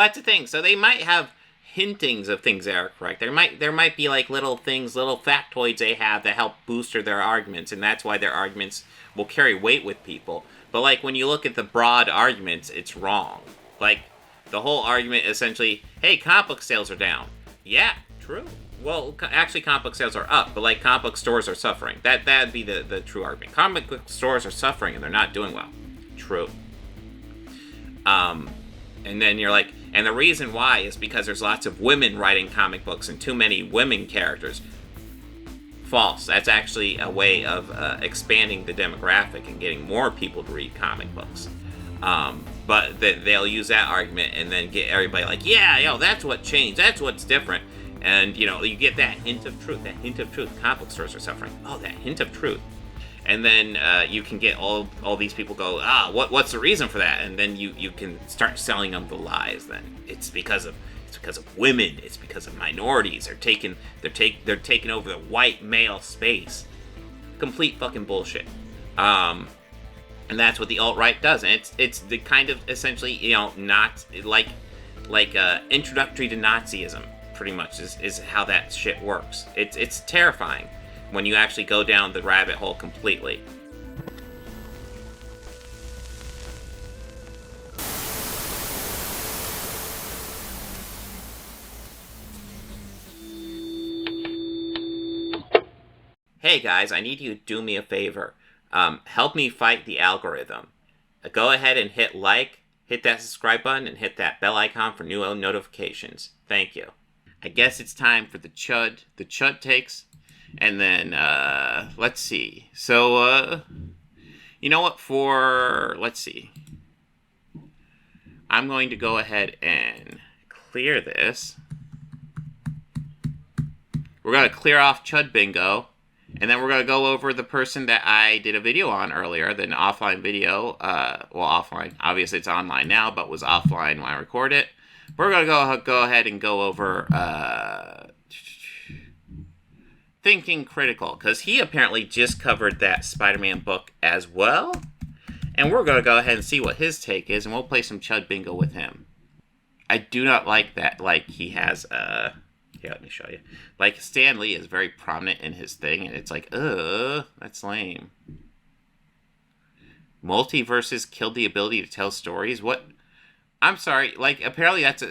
That's the thing. So they might have hintings of things that are correct. There might be like little things, little factoids they have that help booster their arguments, and that's why their arguments will carry weight with people. But like when you look at the broad arguments, it's wrong. Like the whole argument essentially, hey, comic book sales are down. Yeah, true. Well, actually, comic book sales are up, but like comic book stores are suffering. That'd be the true argument. Comic book stores are suffering and they're not doing well. True. And then you're like, and the reason why is because there's lots of women writing comic books and too many women characters. False. That's actually a way of expanding the demographic and getting more people to read comic books. But they'll use that argument and then get everybody like, yeah, yo, that's what changed. That's what's different. And, you know, you get that hint of truth. That hint of truth. Comic book stores are suffering. Oh, that hint of truth. And then you can get all these people go, what's the reason for that? And then you can start selling them the lies. Then it's because of women. It's because of minorities. They're taking over the white male space. Complete fucking bullshit. And that's what the alt-right does. And it's the kind of essentially, you know, not like introductory to Nazism. Pretty much is how that shit works. It's terrifying when you actually go down the rabbit hole completely. Hey guys, I need you to do me a favor. Help me fight the algorithm. Go ahead and hit like, hit that subscribe button, and hit that bell icon for new notifications. Thank you. I guess it's time for the chud takes. And then, let's see. So, you know what, let's see. I'm going to go ahead and clear this. We're going to clear off Chud Bingo. And then we're going to go over the person that I did a video on earlier, the offline video. Well, offline. Obviously, it's online now, but was offline when I recorded it. We're going to go ahead and go over Thinking Critical, because he apparently just covered that Spider-Man book as well. And we're going to go ahead and see what his take is, and we'll play some Chud Bingo with him. I do not like that, like, he has, here, let me show you. Like, Stan Lee is very prominent in his thing, and it's like, that's lame. Multiverses killed the ability to tell stories? What? I'm sorry, like, apparently that's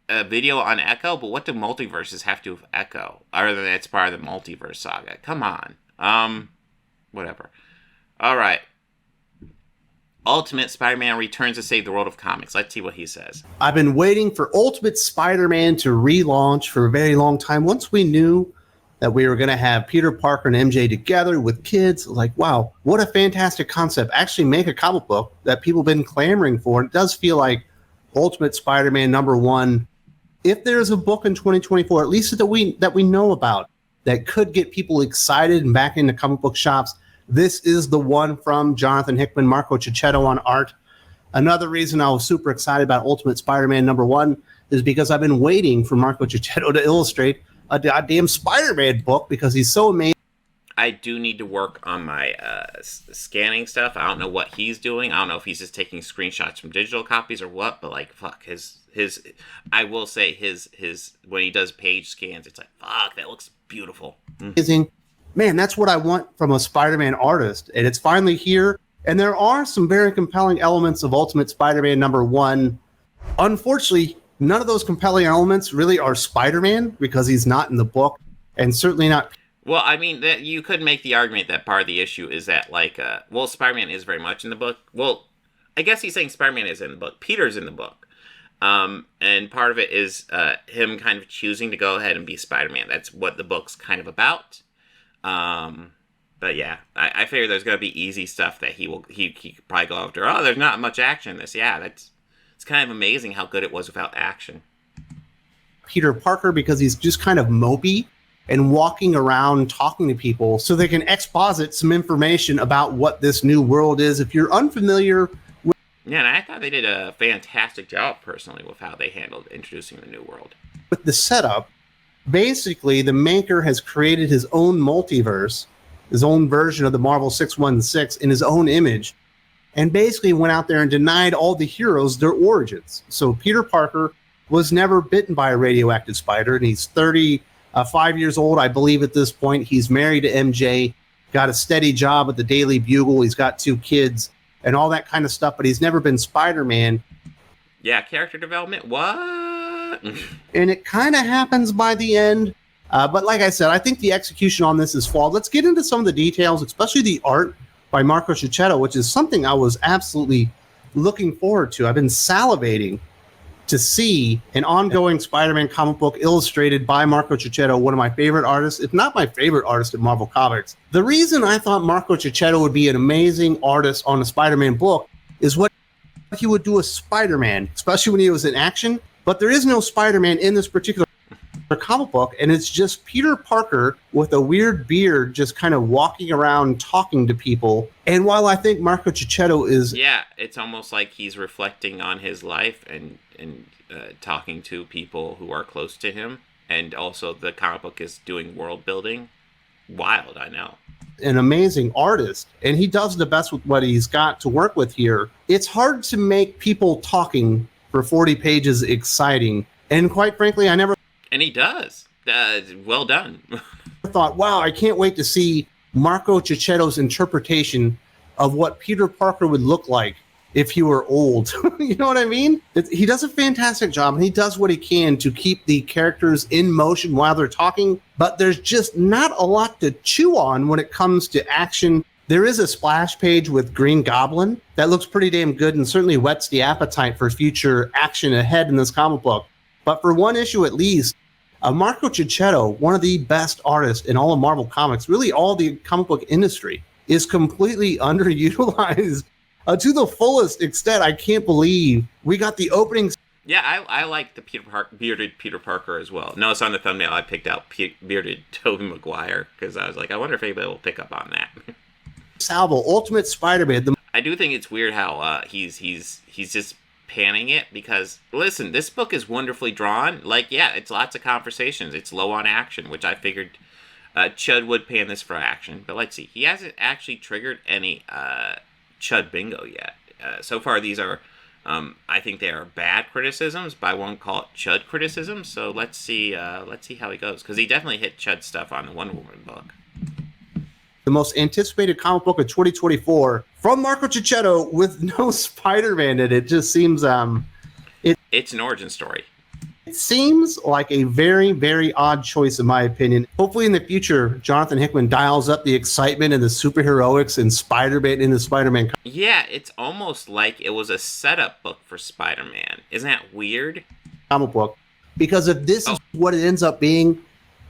a video on Echo, but what do multiverses have to do with Echo? Other than it's part of the multiverse saga. Come on. Whatever. Alright. Ultimate Spider-Man returns to save the world of comics. Let's see what he says. I've been waiting for Ultimate Spider-Man to relaunch for a very long time. Once we knew that we were going to have Peter Parker and MJ together with kids, like, wow, what a fantastic concept. Actually make a comic book that people have been clamoring for. And it does feel like Ultimate Spider-Man #1, if there's a book in 2024, at least that we know about, that could get people excited and back into comic book shops, this is the one from Jonathan Hickman, Marco Cicchetto on art. Another reason I was super excited about Ultimate Spider-Man #1 is because I've been waiting for Marco Cicchetto to illustrate a goddamn Spider-Man book because he's so amazing. I do need to work on my scanning stuff. I don't know what he's doing. I don't know if he's just taking screenshots from digital copies or what, but like, fuck, his I will say his when he does page scans, it's like, fuck, that looks beautiful. Amazing. Man, that's what I want from a Spider-Man artist, and it's finally here. And there are some very compelling elements of Ultimate Spider-Man #1. Unfortunately, none of those compelling elements really are Spider-Man because he's not in the book, and certainly not. Well, I mean, you could make the argument that part of the issue is that, like, well, Spider-Man is very much in the book. Well, I guess he's saying Spider-Man is in the book. Peter's in the book. And part of it is him kind of choosing to go ahead and be Spider-Man. That's what the book's kind of about. But yeah, I figure there's going to be easy stuff that he could probably go after. Oh, there's not much action in this. Yeah, it's kind of amazing how good it was without action. Peter Parker, because he's just kind of mopey and walking around talking to people so they can exposit some information about what this new world is. If you're unfamiliar with... Yeah, and I thought they did a fantastic job, personally, with how they handled introducing the new world. With the setup, basically, the maker has created his own multiverse, his own version of the Marvel 616 in his own image, and basically went out there and denied all the heroes their origins. So Peter Parker was never bitten by a radioactive spider, and he's 35 years old, I believe, at this point. He's married to MJ, got a steady job at the Daily Bugle. He's got 2 kids and all that kind of stuff, but he's never been Spider-Man. Yeah, character development, what? And it kind of happens by the end. But like I said, I think the execution on this is flawed. Let's get into some of the details, especially the art by Marco Checchetto, which is something I was absolutely looking forward to. I've been salivating to see an ongoing Spider-Man comic book illustrated by Marco Checchetto, one of my favorite artists, if not my favorite artist at Marvel Comics. The reason I thought Marco Checchetto would be an amazing artist on a Spider-Man book is what he would do as Spider-Man, especially when he was in action. But there is no Spider-Man in this particular comic book, and it's just Peter Parker with a weird beard just kind of walking around talking to people. And while I think Marco Checchetto is... Yeah, it's almost like he's reflecting on his life and talking to people who are close to him. And also the comic book is doing world building. Wild, I know. An amazing artist, and he does the best with what he's got to work with here. It's hard to make people talking for 40 pages exciting. And quite frankly, I never... And he does. Well done. thought, wow, I can't wait to see Marco Checchetto's interpretation of what Peter Parker would look like if he were old. You know what I mean? He does a fantastic job, and he does what he can to keep the characters in motion while they're talking, but there's just not a lot to chew on when it comes to action. There is a splash page with Green Goblin that looks pretty damn good and certainly whets the appetite for future action ahead in this comic book. But for one issue at least, Marco Checchetto, one of the best artists in all of Marvel Comics, really all the comic book industry, is completely underutilized to the fullest extent. I can't believe we got the opening. Yeah, I like the bearded Peter Parker as well. Notice on the thumbnail I picked out bearded Tobey Maguire because I was like, I wonder if anybody will pick up on that. Salvo, Ultimate Spider-Man. I do think it's weird how he's just panning it because, listen, this book is wonderfully drawn. Like, yeah, it's lots of conversations. It's low on action, which I figured Chud would pan this for action. But let's see. He hasn't actually triggered any Chud bingo yet. So far, these are, I think they are bad criticisms, but I won't call it Chud criticisms. So let's see how he goes. Because he definitely hit Chud stuff on the Wonder Woman book. The most anticipated comic book of 2024 from Marco Checchetto with no Spider-Man in it. Just seems it's an origin story. It seems like a very, very odd choice in my opinion. Hopefully in the future, Jonathan Hickman dials up the excitement and the superheroics and Spider-Man in the Spider-Man. Yeah, it's almost like it was a setup book for Spider-Man. Isn't that weird? Comic book. Because if this is what it ends up being,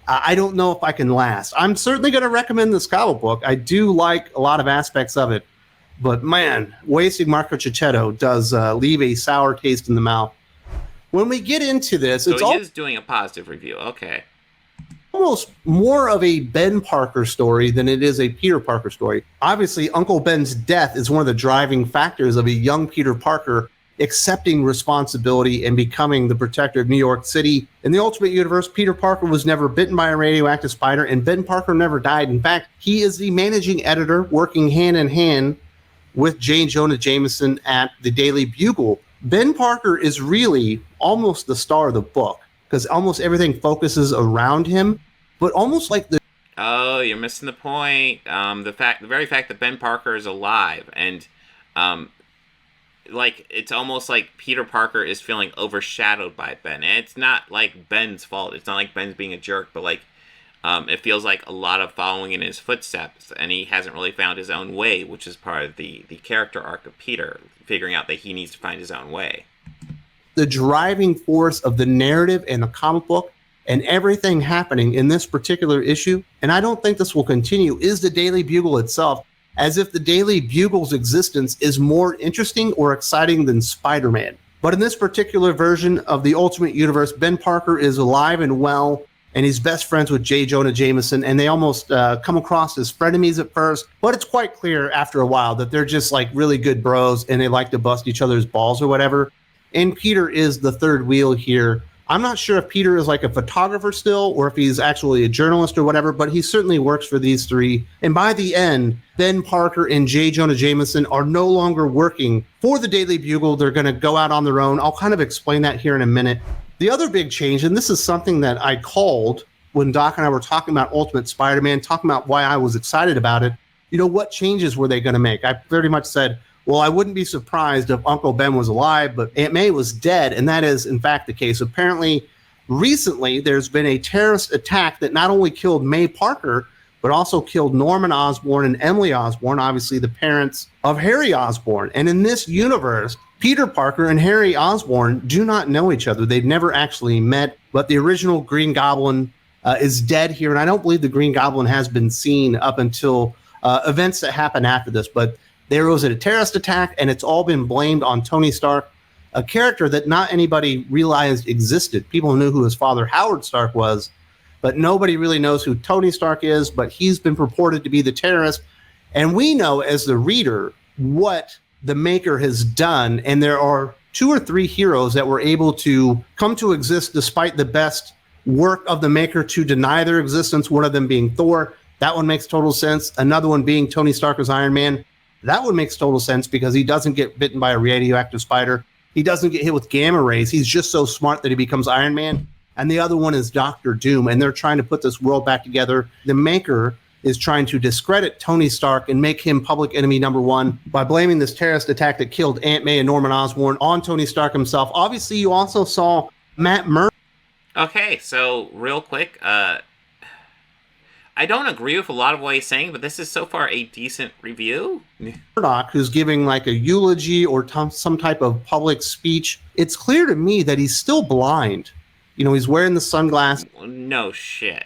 I don't know if I can last. I'm certainly going to recommend this comic book. I do like a lot of aspects of it. But man, wasting Marco Checchetto does leave a sour taste in the mouth. When we get into this, so he is doing a positive review. Okay. Almost more of a Ben Parker story than it is a Peter Parker story. Obviously, Uncle Ben's death is one of the driving factors of a young Peter Parker accepting responsibility and becoming the protector of New York City. In the Ultimate Universe, Peter Parker was never bitten by a radioactive spider, and Ben Parker never died. In fact, he is the managing editor working hand in hand with J. Jonah Jameson at the Daily Bugle. Ben Parker is really almost the star of the book because almost everything focuses around him, but almost like the... Oh, you're missing the point. The very fact that Ben Parker is alive and... like, it's almost like Peter Parker is feeling overshadowed by Ben. And it's not like Ben's fault. It's not like Ben's being a jerk, but like, it feels like a lot of following in his footsteps, and he hasn't really found his own way, which is part of the character arc of Peter, figuring out that he needs to find his own way. The driving force of the narrative and the comic book and everything happening in this particular issue, and I don't think this will continue, is the Daily Bugle itself. As if the Daily Bugle's existence is more interesting or exciting than Spider-Man. But in this particular version of the Ultimate Universe, Ben Parker is alive and well, and he's best friends with J. Jonah Jameson, and they almost come across as frenemies at first, but it's quite clear after a while that they're just like really good bros, and they like to bust each other's balls or whatever. And Peter is the third wheel here. I'm not sure if Peter is like a photographer still or if he's actually a journalist or whatever, but he certainly works for these three. And by the end, Ben Parker and J. Jonah Jameson are no longer working for the Daily Bugle. They're going to go out on their own. I'll kind of explain that here in a minute. The other big change, and this is something that I called when Doc and I were talking about Ultimate Spider-Man, talking about why I was excited about it, what changes were they going to make? I pretty much said, well, I wouldn't be surprised if Uncle Ben was alive, but Aunt May was dead, and that is, in fact, the case. Apparently, recently, there's been a terrorist attack that not only killed May Parker, but also killed Norman Osborn and Emily Osborn, obviously the parents of Harry Osborn. And in this universe, Peter Parker and Harry Osborn do not know each other. They've never actually met, but the original Green Goblin is dead here, and I don't believe the Green Goblin has been seen up until events that happen after this. But there was a terrorist attack, and it's all been blamed on Tony Stark, a character that not anybody realized existed. People knew who his father, Howard Stark, was, but nobody really knows who Tony Stark is, but he's been purported to be the terrorist. And we know as the reader what the Maker has done, and there are 2 or 3 heroes that were able to come to exist despite the best work of the Maker to deny their existence, one of them being Thor. That one makes total sense. Another one being Tony Stark as Iron Man. That one makes total sense because he doesn't get bitten by a radioactive spider. He doesn't get hit with gamma rays. He's just so smart that he becomes Iron Man. And the other one is Doctor Doom, and they're trying to put this world back together. The Maker is trying to discredit Tony Stark and make him public enemy number 1 by blaming this terrorist attack that killed Aunt May and Norman Osborn on Tony Stark himself. Obviously, you also saw Matt Murdock. Okay, so real quick, I don't agree with a lot of what he's saying, but this is so far a decent review. Murdock, who's giving like a eulogy or some type of public speech, it's clear to me that he's still blind. He's wearing the sunglasses. No shit.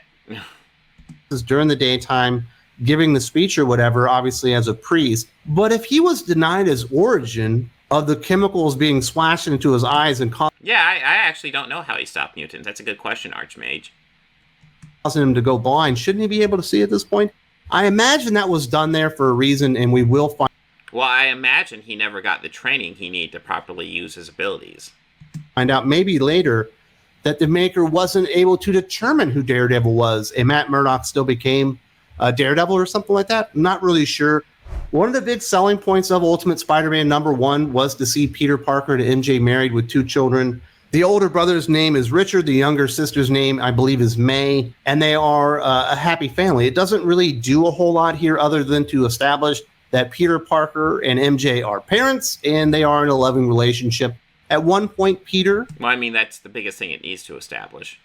During the daytime, giving the speech or whatever, obviously as a priest. But if he was denied his origin of the chemicals being splashed into his eyes and Yeah, I actually don't know how he stopped mutants. That's a good question, Archmage. causing him to go blind, shouldn't he be able to see at this point? I imagine that was done there for a reason, and we will Well, I imagine he never got the training he needed to properly use his abilities. find out maybe later that the Maker wasn't able to determine who Daredevil was, and Matt Murdock still became Daredevil or something like that. I'm not really sure. One of the big selling points of Ultimate Spider-Man #1 was to see Peter Parker and MJ married with 2 children. The older brother's name is Richard. The younger sister's name, I believe, is May, and they are a happy family. It doesn't really do a whole lot here other than to establish that Peter Parker and MJ are parents, and they are in a loving relationship. At one point, Peter... Well, I mean, that's the biggest thing it needs to establish.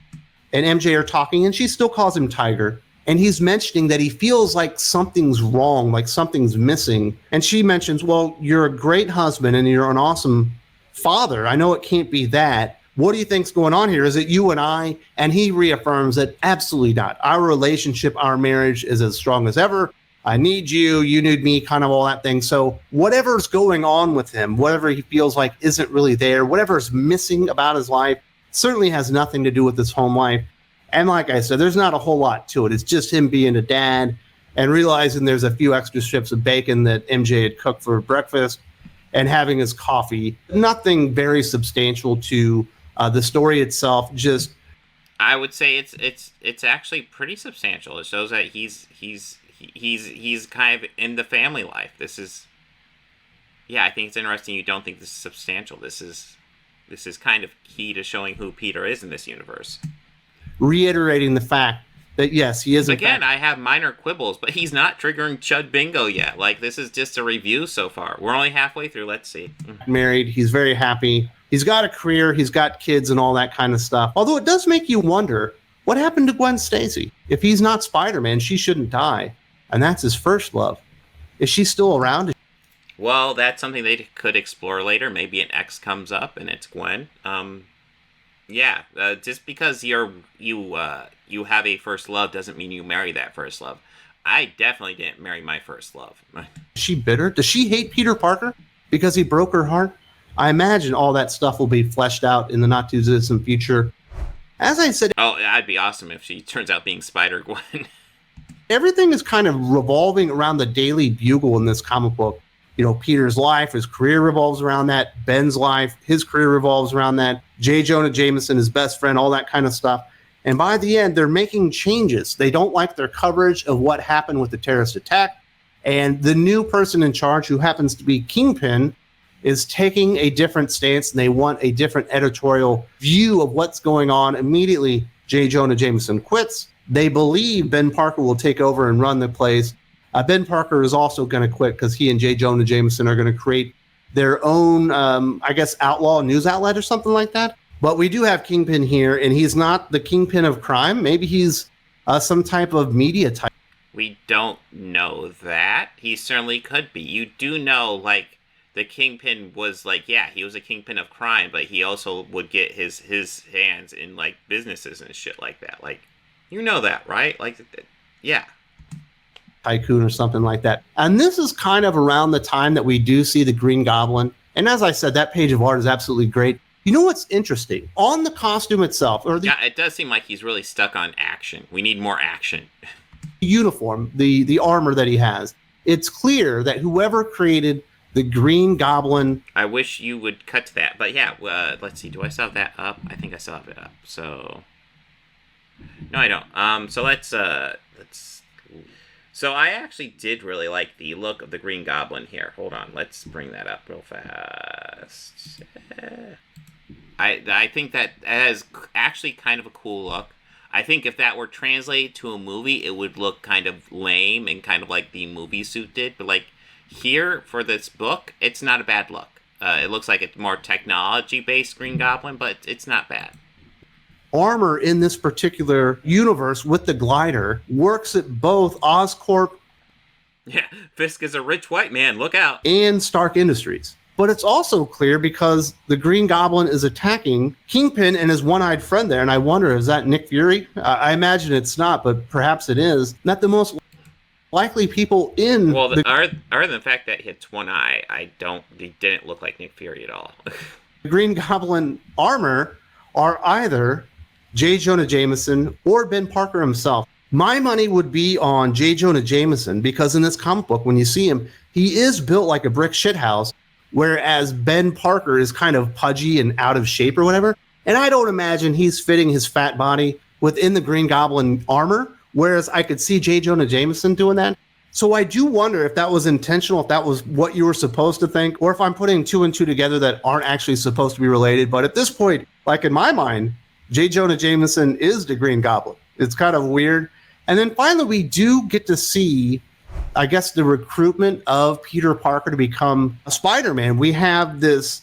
And MJ are talking, and she still calls him Tiger. And he's mentioning that he feels like something's wrong, like something's missing. And she mentions, well, you're a great husband, and you're an awesome father. I know it can't be that. What do you think's going on here? Is it you and I? And he reaffirms that absolutely not. Our relationship, our marriage is as strong as ever. I need you, you need me, kind of all that thing. So whatever's going on with him, whatever he feels like isn't really there, whatever's missing about his life, certainly has nothing to do with his home life. And like I said, there's not a whole lot to it. It's just him being a dad and realizing there's a few extra strips of bacon that MJ had cooked for breakfast and having his coffee. Nothing very substantial to the story itself. Just, I would say it's actually pretty substantial. It shows that he's kind of in the family life. This is, yeah, I think it's interesting. You don't think this is substantial. This is kind of key to showing who Peter is in this universe. Reiterating the fact that yes, he is. Again, I have minor quibbles, but he's not triggering Chud Bingo yet. Like, this is just a review so far. We're only halfway through. Let's see. Married. He's very happy. He's got a career. He's got kids and all that kind of stuff. Although it does make you wonder, what happened to Gwen Stacy? If he's not Spider-Man, she shouldn't die. And that's his first love. Is she still around? Well, that's something they could explore later. Maybe an X comes up and it's Gwen. Yeah, just because you have a first love doesn't mean you marry that first love. I definitely didn't marry my first love. Is she bitter? Does she hate Peter Parker because he broke her heart? I imagine all that stuff will be fleshed out in the not-too-distant future. As I said... Oh, that'd be awesome if she turns out being Spider-Gwen. Everything is kind of revolving around the Daily Bugle in this comic book. You know, Peter's life, his career revolves around that. Ben's life, his career revolves around that. J. Jonah Jameson, his best friend, all that kind of stuff. And by the end, they're making changes. They don't like their coverage of what happened with the terrorist attack. And the new person in charge, who happens to be Kingpin, is taking a different stance and they want a different editorial view of what's going on. Immediately, J. Jonah Jameson quits. They believe Ben Parker will take over and run the place. Ben Parker is also going to quit because he and J. Jonah Jameson are going to create their own, outlaw news outlet or something like that. But we do have Kingpin here, and he's not the Kingpin of crime. Maybe he's some type of media type. We don't know that. He certainly could be. You do know, like, the Kingpin was, like, yeah, he was a Kingpin of crime, but he also would get his hands in, like, businesses and shit like that. Like, you know that, right? Like, yeah. Tycoon or something like that. And this is kind of around the time that we do see the Green Goblin. And as I said, that page of art is absolutely great. You know what's interesting? On the costume itself, yeah, it does seem like he's really stuck on action. We need more action. Uniform, the armor that he has. It's clear that whoever created the Green Goblin... I wish you would cut to that. But yeah, let's see. Do I still have that up? I think I still have it up. So... No, I don't. So let's... So I actually did really like the look of the Green Goblin here. Hold on, let's bring that up real fast. I think that has actually kind of a cool look. I think if that were translated to a movie, it would look kind of lame and kind of like the movie suit did. But like here for this book, it's not a bad look. It looks like it's more technology-based Green Goblin, but it's not bad. Armor in this particular universe with the glider works at both Oscorp. Yeah, Fisk is a rich white man. Look out. And Stark Industries. But it's also clear because the Green Goblin is attacking Kingpin and his one-eyed friend there. And I wonder, is that Nick Fury? I imagine it's not, but perhaps it is. Not the most likely people in... Well, other than the fact that he had one eye, he didn't look like Nick Fury at all. The Green Goblin armor are either J. Jonah Jameson or Ben Parker himself. My money would be on J. Jonah Jameson because in this comic book, when you see him, he is built like a brick shithouse, whereas Ben Parker is kind of pudgy and out of shape or whatever. And I don't imagine he's fitting his fat body within the Green Goblin armor, whereas I could see J. Jonah Jameson doing that. So I do wonder if that was intentional, if that was what you were supposed to think, or if I'm putting two and two together that aren't actually supposed to be related. But at this point, like in my mind, J. Jonah Jameson is the Green Goblin. It's kind of weird. And then finally, we do get to see, I guess, the recruitment of Peter Parker to become a Spider-Man. We have this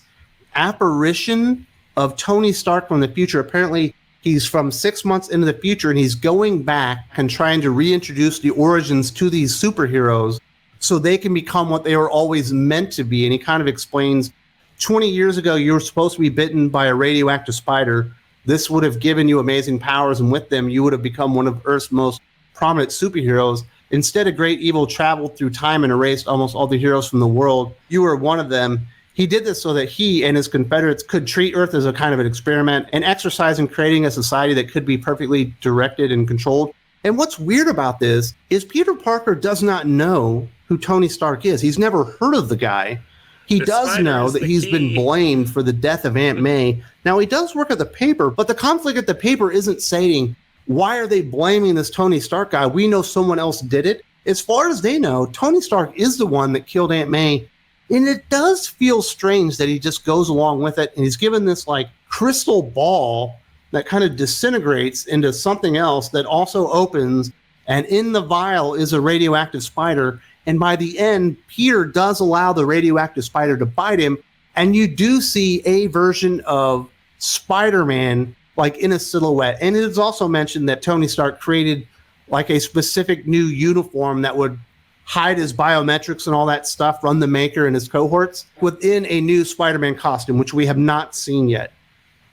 apparition of Tony Stark from the future. Apparently, he's from 6 months into the future, and he's going back and trying to reintroduce the origins to these superheroes so they can become what they were always meant to be. And he kind of explains, 20 years ago, you were supposed to be bitten by a radioactive spider. This would have given you amazing powers, and with them, you would have become one of Earth's most prominent superheroes. Instead, a great evil traveled through time and erased almost all the heroes from the world. You were one of them. He did this so that he and his Confederates could treat Earth as a kind of an experiment and exercise in creating a society that could be perfectly directed and controlled. And what's weird about this is Peter Parker does not know who Tony Stark is. He's never heard of the guy. He does know that he's been blamed for the death of Aunt May. Now, he does work at the paper, but the conflict at the paper isn't saying, why are they blaming this Tony Stark guy? We know someone else did it. As far as they know, Tony Stark is the one that killed Aunt May. And it does feel strange that he just goes along with it. And he's given this like crystal ball that kind of disintegrates into something else that also opens. And in the vial is a radioactive spider. And by the end, Peter does allow the radioactive spider to bite him. And you do see a version of Spider-Man like in a silhouette. And it is also mentioned that Tony Stark created like a specific new uniform that would hide his biometrics and all that stuff, run the maker and his cohorts within a new Spider-Man costume, which we have not seen yet.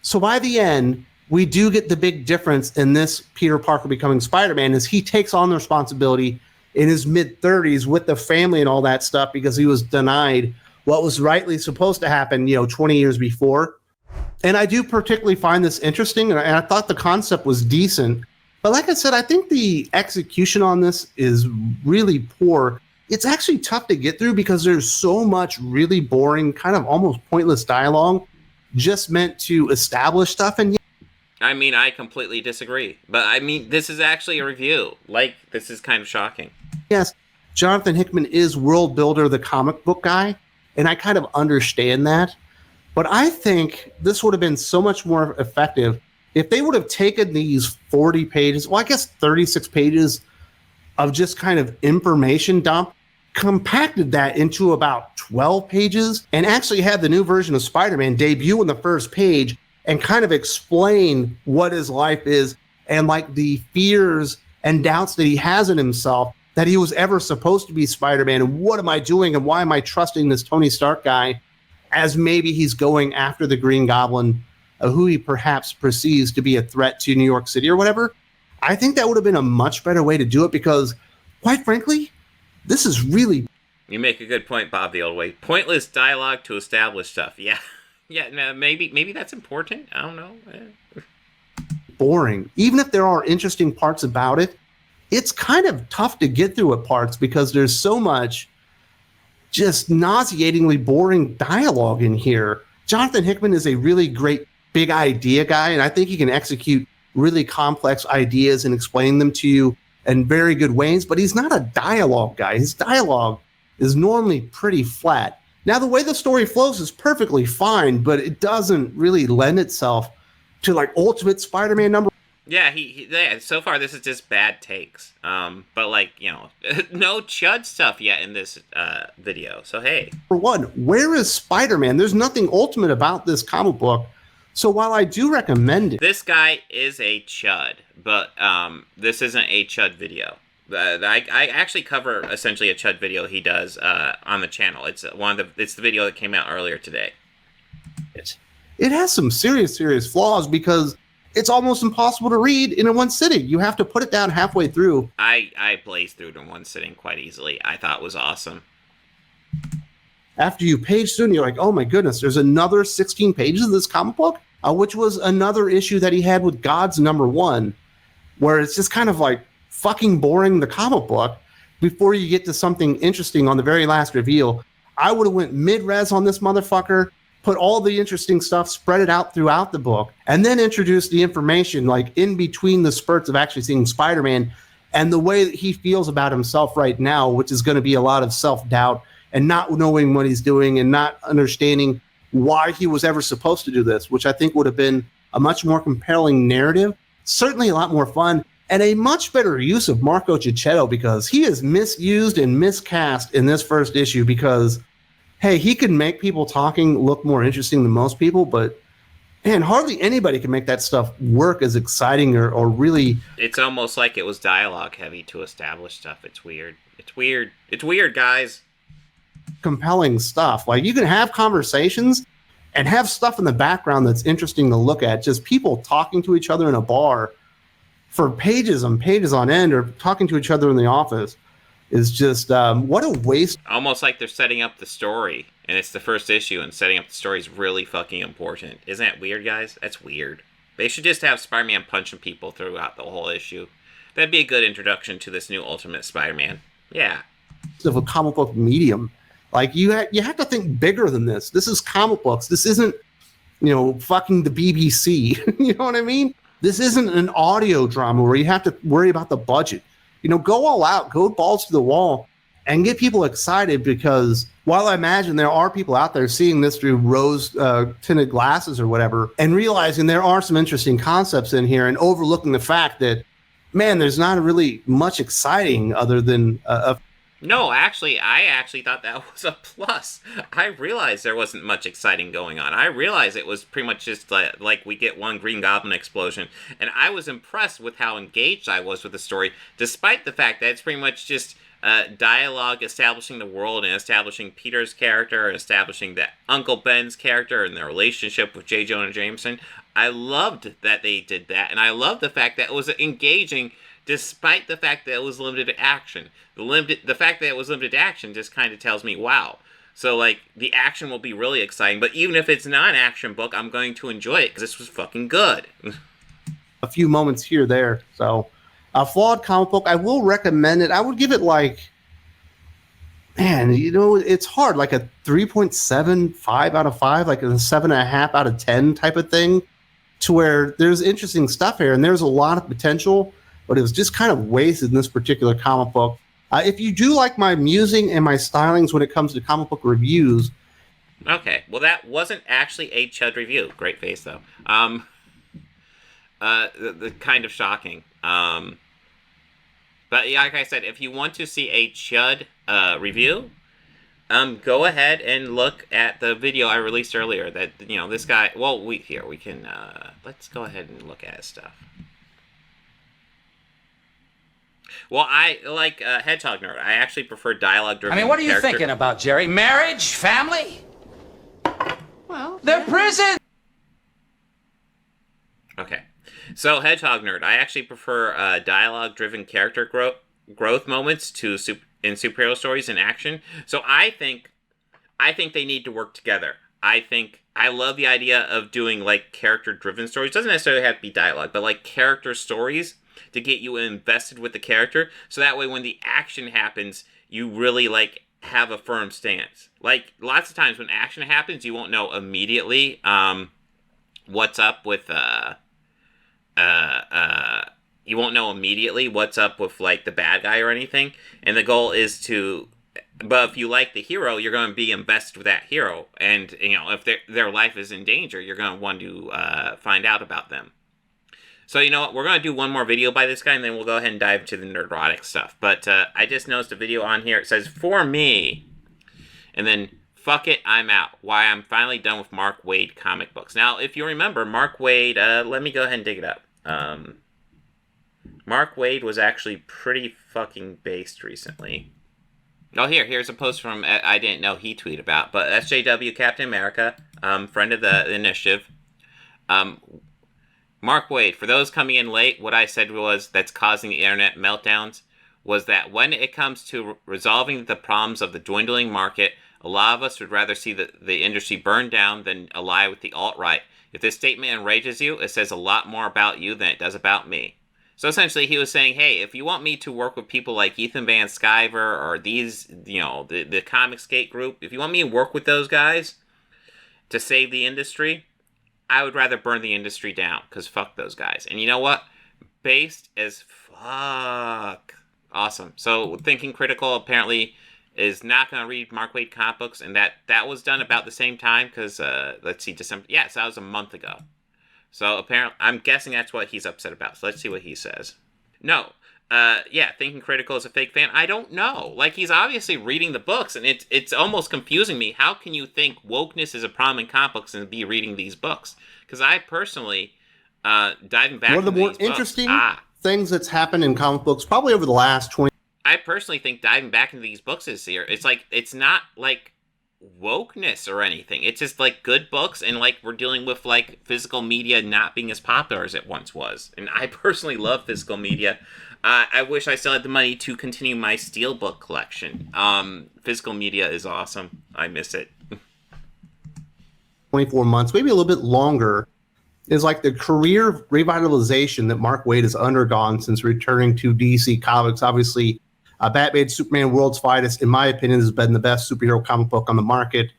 So by the end, we do get the big difference in this Peter Parker becoming Spider-Man as he takes on the responsibility in his mid-30s with the family and all that stuff because he was denied what was rightly supposed to happen, 20 years before. And I do particularly find this interesting, and I thought the concept was decent. But like I said, I think the execution on this is really poor. It's actually tough to get through because there's so much really boring, kind of almost pointless dialogue just meant to establish stuff. And I mean, I completely disagree. But I mean, this is actually a review. Like, this is kind of shocking. Yes, Jonathan Hickman is world builder, the comic book guy. And I kind of understand that. But I think this would have been so much more effective if they would have taken these 40 pages, well, I guess 36 pages of just kind of information dump, compacted that into about 12 pages, and actually had the new version of Spider-Man debut on the first page and kind of explain what his life is and like the fears and doubts that he has in himself that he was ever supposed to be Spider-Man, and what am I doing and why am I trusting this Tony Stark guy as maybe he's going after the Green Goblin, who he perhaps perceives to be a threat to New York City or whatever. I think that would have been a much better way to do it because, quite frankly, this is really... You make a good point, Bob the Old Way. Pointless dialogue to establish stuff. Yeah. Yeah, no, maybe that's important. I don't know. Boring. Even if there are interesting parts about it, it's kind of tough to get through at parts because there's so much just nauseatingly boring dialogue in here. Jonathan Hickman is a really great big idea guy, and I think he can execute really complex ideas and explain them to you in very good ways, but he's not a dialogue guy. His dialogue is normally pretty flat. Now, the way the story flows is perfectly fine, but it doesn't really lend itself to like Ultimate Spider-Man number. Yeah, yeah, so far this is just bad takes. But like, you know, no Chud stuff yet in this video. So hey. For one, where is Spider-Man? There's nothing ultimate about this comic book. So while I do recommend it, this guy is a Chud, but this isn't a Chud video. I actually cover essentially a Chud video he does on the channel. It's it's the video that came out earlier today. It has some serious flaws because it's almost impossible to read in one sitting. You have to put it down halfway through. I blazed through it in one sitting quite easily. I thought it was awesome. After you page through, and you're like, oh my goodness, there's another 16 pages of this comic book, which was another issue that he had with God's #1, where it's just kind of like fucking boring the comic book before you get to something interesting on the very last reveal. I would have went mid-res on this motherfucker, put all the interesting stuff, spread it out throughout the book, and then introduce the information like in between the spurts of actually seeing Spider-Man and the way that he feels about himself right now, which is going to be a lot of self-doubt and not knowing what he's doing and not understanding why he was ever supposed to do this, which I think would have been a much more compelling narrative, certainly a lot more fun, and a much better use of Marco Cicchetto because he is misused and miscast in this first issue because, hey, he can make people talking look more interesting than most people, but man, hardly anybody can make that stuff work as exciting or really... It's almost like it was dialogue heavy to establish stuff. It's weird. It's weird. It's weird, guys. Compelling stuff. Like, you can have conversations and have stuff in the background that's interesting to look at. Just people talking to each other in a bar for pages and pages on end or talking to each other in the office is just what a waste. Almost like they're setting up the story and it's the first issue and setting up the story is really fucking important. Isn't that weird, guys? That's weird. They should just have Spider-Man punching people throughout the whole issue. That'd be a good introduction to this new Ultimate Spider-Man. Yeah. Of a comic book medium. Like, you have to think bigger than this. This is comic books. This isn't, fucking the BBC. You know what I mean? This isn't an audio drama where you have to worry about the budget. Go all out, go balls to the wall, and get people excited because while I imagine there are people out there seeing this through rose-tinted glasses or whatever and realizing there are some interesting concepts in here and overlooking the fact that, man, there's not really much exciting other than No, actually, I thought that was a plus. I realized there wasn't much exciting going on. I realized it was pretty much just like we get one Green Goblin explosion, and I was impressed with how engaged I was with the story, despite the fact that it's pretty much just dialogue establishing the world and establishing Peter's character and establishing that Uncle Ben's character and their relationship with J. Jonah Jameson. I loved that they did that, and I loved the fact that it was engaging despite the fact that it was limited to action. The fact that it was limited to action just kind of tells me, wow. So, like, the action will be really exciting, but even if it's not an action book, I'm going to enjoy it because this was fucking good. A few moments here or there. So, a flawed comic book. I will recommend it. I would give it it's hard, like a 3.75 out of 5, like a 7.5 out of 10 type of thing, to where there's interesting stuff here and there's a lot of potential, but it was just kind of wasted in this particular comic book. If you do like my musing and my stylings when it comes to comic book reviews, Okay, well that wasn't actually a Chud review. Great face though. The kind of shocking. But yeah, like I said, if you want to see a Chud review, go ahead and look at the video I released earlier. That this guy. Well, we can let's go ahead and look at his stuff. Well, I like Hedgehog Nerd. I actually prefer dialogue-driven. I mean, what are you thinking about, Jerry? Marriage, family? Well, The prison. Okay. So, Hedgehog Nerd, I actually prefer dialogue-driven character growth moments in superhero stories and action. So, I think they need to work together. I love the idea of doing, like, character-driven stories. It doesn't necessarily have to be dialogue, but, like, character stories to get you invested with the character. So that way, when the action happens, you really, like, have a firm stance. Like, lots of times when action happens, you won't know immediately what's up with... you won't know immediately what's up with, like, the bad guy or anything. And the goal is to... But if you like the hero, you're going to be invested with that hero. And, if their life is in danger, you're going to want to find out about them. So, you know what? We're going to do one more video by this guy, and then we'll go ahead and dive into the nerdrotic stuff. But I just noticed a video on here. It says, "For me," and then, "Fuck it, I'm out. Why I'm finally done with Mark Waid comic books." Now, if you remember, Mark Waid, let me go ahead and dig it up. Mark Waid was actually pretty fucking based recently. Oh, here's a post from, I didn't know he tweeted about, but SJW Captain America, friend of the initiative. Mark Waid, for those coming in late, what I said was that's causing the internet meltdowns was that when it comes to resolving the problems of the dwindling market, a lot of us would rather see the industry burn down than ally with the alt-right. If this statement enrages you, it says a lot more about you than it does about me. So essentially, he was saying, hey, if you want me to work with people like Ethan Van Sciver or these, the ComicsGate group, if you want me to work with those guys to save the industry, I would rather burn the industry down, because fuck those guys. And you know what? Based as fuck. Awesome. So, Thinking Critical apparently is not going to read Mark Waid comic books, and that was done about the same time, because, let's see, December. Yeah, so that was a month ago. So, apparently, I'm guessing that's what he's upset about. So, let's see what he says. No. Thinking Critical is a fake fan. I don't know. Like, he's obviously reading the books, and it's almost confusing me. How can you think wokeness is a problem in comic books and be reading these books? Because I personally, diving back into these books... One of the more interesting things that's happened in comic books, probably over the last 20... I personally think diving back into these books this year, it's not, like, wokeness or anything. It's just, like, good books, and, like, we're dealing with, like, physical media not being as popular as it once was. And I personally love physical media. I wish I still had the money to continue my Steelbook collection. Physical media is awesome. I miss it. 24 months, maybe a little bit longer, is like the career revitalization that Mark Waid has undergone since returning to DC Comics. Obviously, Batman Superman World's Finest, in my opinion, has been the best superhero comic book on the market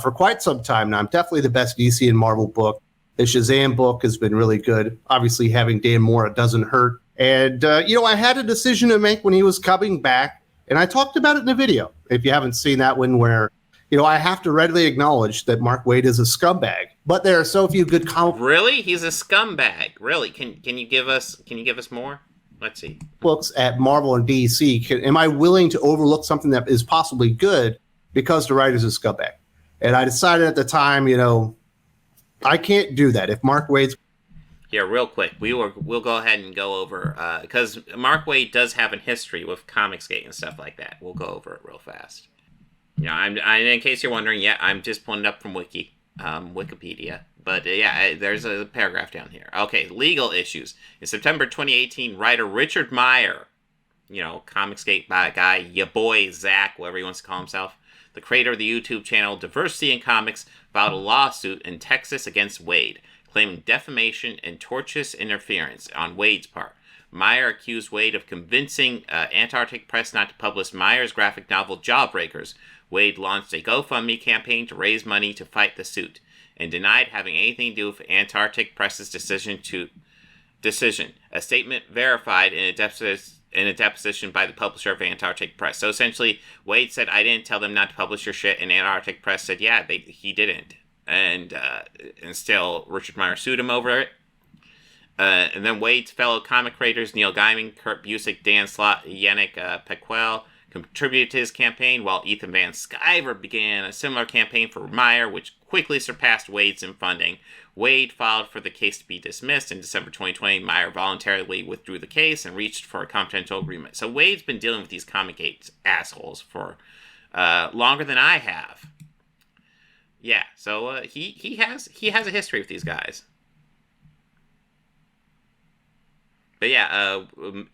for quite some time now. Definitely the best DC and Marvel book. The Shazam book has been really good. Obviously, having Dan Mora doesn't hurt. And, I had a decision to make when he was coming back, and I talked about it in a video. If you haven't seen that one, where, I have to readily acknowledge that Mark Waid is a scumbag. But there are so few good comic... Really? He's a scumbag. Really? Can you give us more? Let's see. Books at Marvel and DC. Am I willing to overlook something that is possibly good because the writer's a scumbag? And I decided at the time, I can't do that. If Mark Waid's... Here, real quick, we'll go ahead and go over, because Mark Waid does have a history with ComicsGate and stuff like that. We'll go over it real fast. In case you're wondering, I'm just pulling it up from Wikipedia. But there's a paragraph down here. Okay, legal issues. In September 2018, writer Richard Meyer, ComicsGate guy, ya boy Zach, whatever he wants to call himself, the creator of the YouTube channel Diversity in Comics, filed a lawsuit in Texas against Waid, claiming defamation and tortious interference on Waid's part. Meyer accused Waid of convincing Antarctic Press not to publish Meyer's graphic novel Jawbreakers. Waid launched a GoFundMe campaign to raise money to fight the suit, and denied having anything to do with Antarctic Press's decision. A statement verified in a in a deposition by the publisher of Antarctic Press. So essentially, Waid said, I didn't tell them not to publish your shit, and Antarctic Press said, yeah, he didn't. And still, Richard Meyer sued him over it. And then Waid's fellow comic creators, Neil Gaiman, Kurt Busiek, Dan Slott, Yannick Pequel, contributed to his campaign, while Ethan Van Sciver began a similar campaign for Meyer, which quickly surpassed Waid's in funding. Waid filed for the case to be dismissed. In December 2020, Meyer voluntarily withdrew the case and reached for a confidential agreement. So Waid's been dealing with these ComicsGate assholes for longer than I have. Yeah, so he has a history with these guys. But yeah,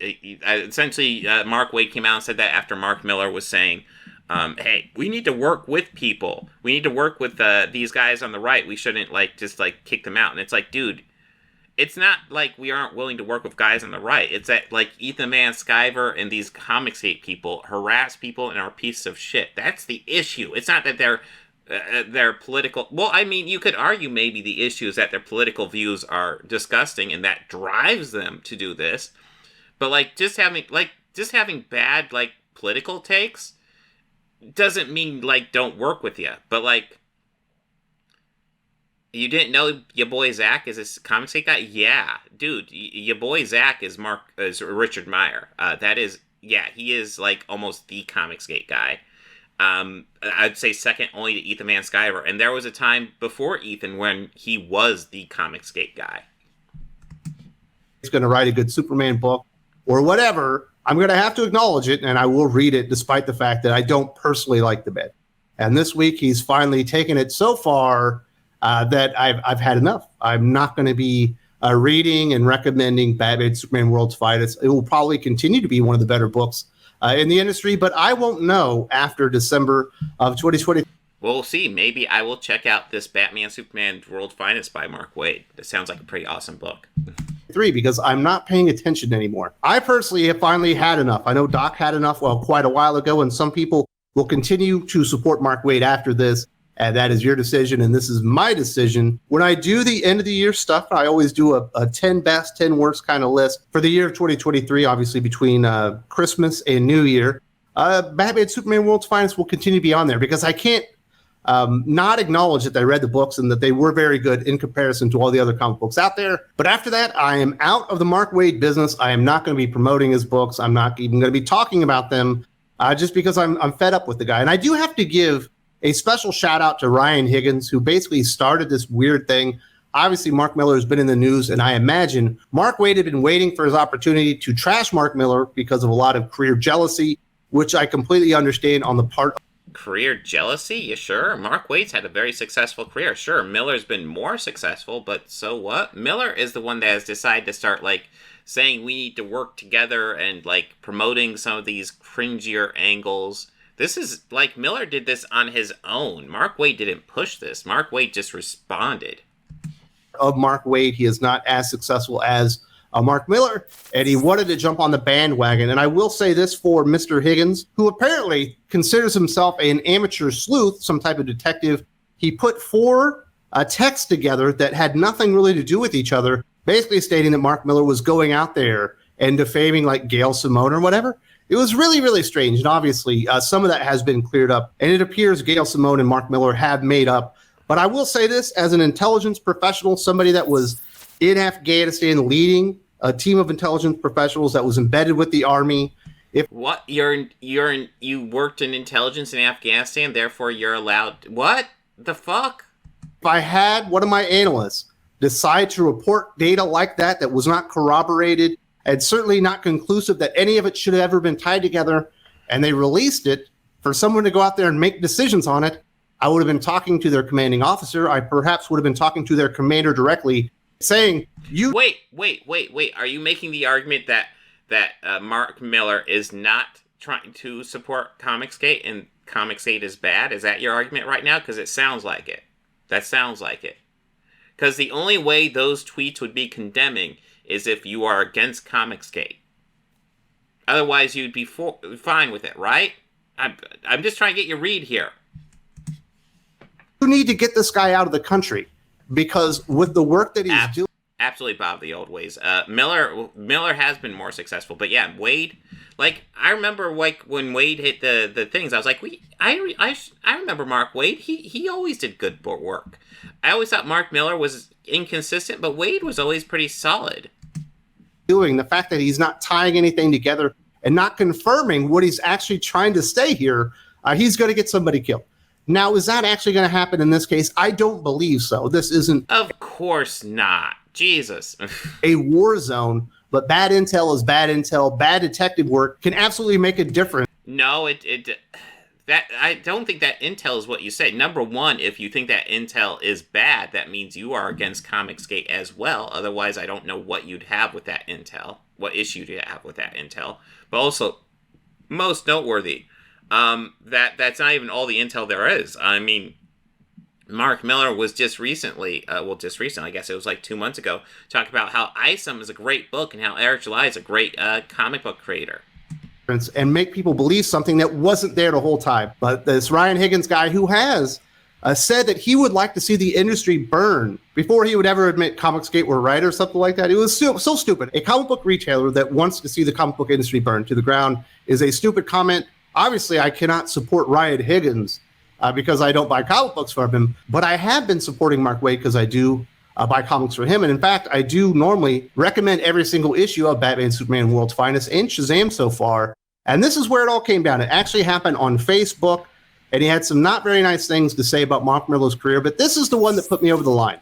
essentially, Mark Waid came out and said that after Mark Millar was saying, hey, we need to work with people. We need to work with these guys on the right. We shouldn't, just kick them out. And it's like, dude, it's not like we aren't willing to work with guys on the right. It's that, Ethan Van Sciver and these ComicsGate people harass people and are pieces of shit. That's the issue. It's not that their political... Well, I mean, you could argue maybe the issue is that their political views are disgusting and that drives them to do this. But, just having bad, political takes doesn't mean, don't work with you. But, you didn't know your boy Zach is a ComicsGate guy? Yeah. Dude, your boy Zach is Richard Meyer. He is, almost the ComicsGate guy. I'd say second only to Ethan Van Sciver. And there was a time before Ethan when he was the ComicsGate guy. He's going to write a good Superman book or whatever. I'm going to have to acknowledge it, and I will read it despite the fact that I don't personally like the bit. And this week he's finally taken it so far that I've had enough. I'm not going to be reading and recommending Batman Superman World's Fight. It will probably continue to be one of the better books in the industry, but I won't know after December of 2020. We'll see. Maybe I will check out this Batman Superman World's Finest by Mark Waid. That sounds like a pretty awesome book. Because I'm not paying attention anymore. I personally have finally had enough. I know Doc had enough quite a while ago, and some people will continue to support Mark Waid after this. And that is your decision, and this is my decision. When I do the end of the year stuff, I always do a 10 best, 10 worst kind of list for the year of 2023, obviously between Christmas and New Year. Batman Superman World's Finest will continue to be on there because I can't not acknowledge that I read the books and that they were very good in comparison to all the other comic books out there. But after that, I am out of the Mark Waid business. I am not going to be promoting his books. I'm not even going to be talking about them just because I'm fed up with the guy. And I do have to give a special shout out to Ryan Higgins, who basically started this weird thing. Obviously, Mark Millar has been in the news, and I imagine Mark Waid had been waiting for his opportunity to trash Mark Millar because of a lot of career jealousy, which I completely understand on the part of career jealousy? You sure? Mark Waid's had a very successful career. Sure, Miller's been more successful, but so what? Miller is the one that has decided to start, saying we need to work together and, promoting some of these cringier angles. This is, Miller did this on his own. Mark Waid didn't push this. Mark Waid just responded. Of Mark Waid, he is not as successful as Mark Millar, and he wanted to jump on the bandwagon. And I will say this for Mr. Higgins, who apparently considers himself an amateur sleuth, some type of detective. He put 4 texts together that had nothing really to do with each other, basically stating that Mark Millar was going out there and defaming Gail Simone or whatever. It was really, really strange. And obviously, some of that has been cleared up. And it appears Gail Simone and Mark Millar have made up. But I will say this, as an intelligence professional, somebody that was in Afghanistan leading a team of intelligence professionals that was embedded with the army. What? You worked in intelligence in Afghanistan, therefore you're allowed... What? The fuck? If I had one of my analysts decide to report data like that was not corroborated, and certainly not conclusive that any of it should have ever been tied together, and they released it for someone to go out there and make decisions on it, I would have been talking to their commanding officer. I perhaps would have been talking to their commander directly, saying, "You wait. Are you making the argument that Mark Millar is not trying to support ComicsGate and ComicsGate is bad? Is that your argument right now? Because it sounds like it. That sounds like it. Because the only way those tweets would be condemning is if you are against ComicsGate. Otherwise, you'd be fine with it, right? I'm just trying to get your read here. You need to get this guy out of the country, because with the work that he's doing..." Absolutely, Bob, the old ways. Miller has been more successful, but yeah, Waid. Like I remember, like when Waid hit the things, I was like, I remember Mark Waid. He always did good work. I always thought Mark Miller was inconsistent, but Waid was always pretty solid. Doing the fact that he's not tying anything together and not confirming what he's actually trying to say here, he's going to get somebody killed. Now, is that actually going to happen in this case? I don't believe so. This isn't. Of course not. Jesus. A war zone, but bad intel is bad intel. Bad detective work can absolutely make a difference. No, that I don't think that intel is what you say. Number one, if you think that intel is bad, that means you are against ComicsGate as well. Otherwise, I don't know what you'd have with that intel, what issue do you have with that intel. But also, most noteworthy, that's not even all the intel there is. I mean, Mark Miller was just recently, I guess it was like 2 months ago, talking about how Isom is a great book and how AirrickReloaded is a great comic book creator. And make people believe something that wasn't there the whole time. But this Ryan Higgins guy who has said that he would like to see the industry burn before he would ever admit ComicsGate were right or something like that. It was so stupid. A comic book retailer that wants to see the comic book industry burn to the ground is a stupid comment. Obviously, I cannot support Ryan Higgins because I don't buy comic books from him, but I have been supporting Mark Waid because I do buy comics from him. And in fact, I do normally recommend every single issue of Batman Superman World's Finest and Shazam so far. And this is where it all came down. It actually happened on Facebook, and he had some not very nice things to say about Mark Miller's career, but this is the one that put me over the line.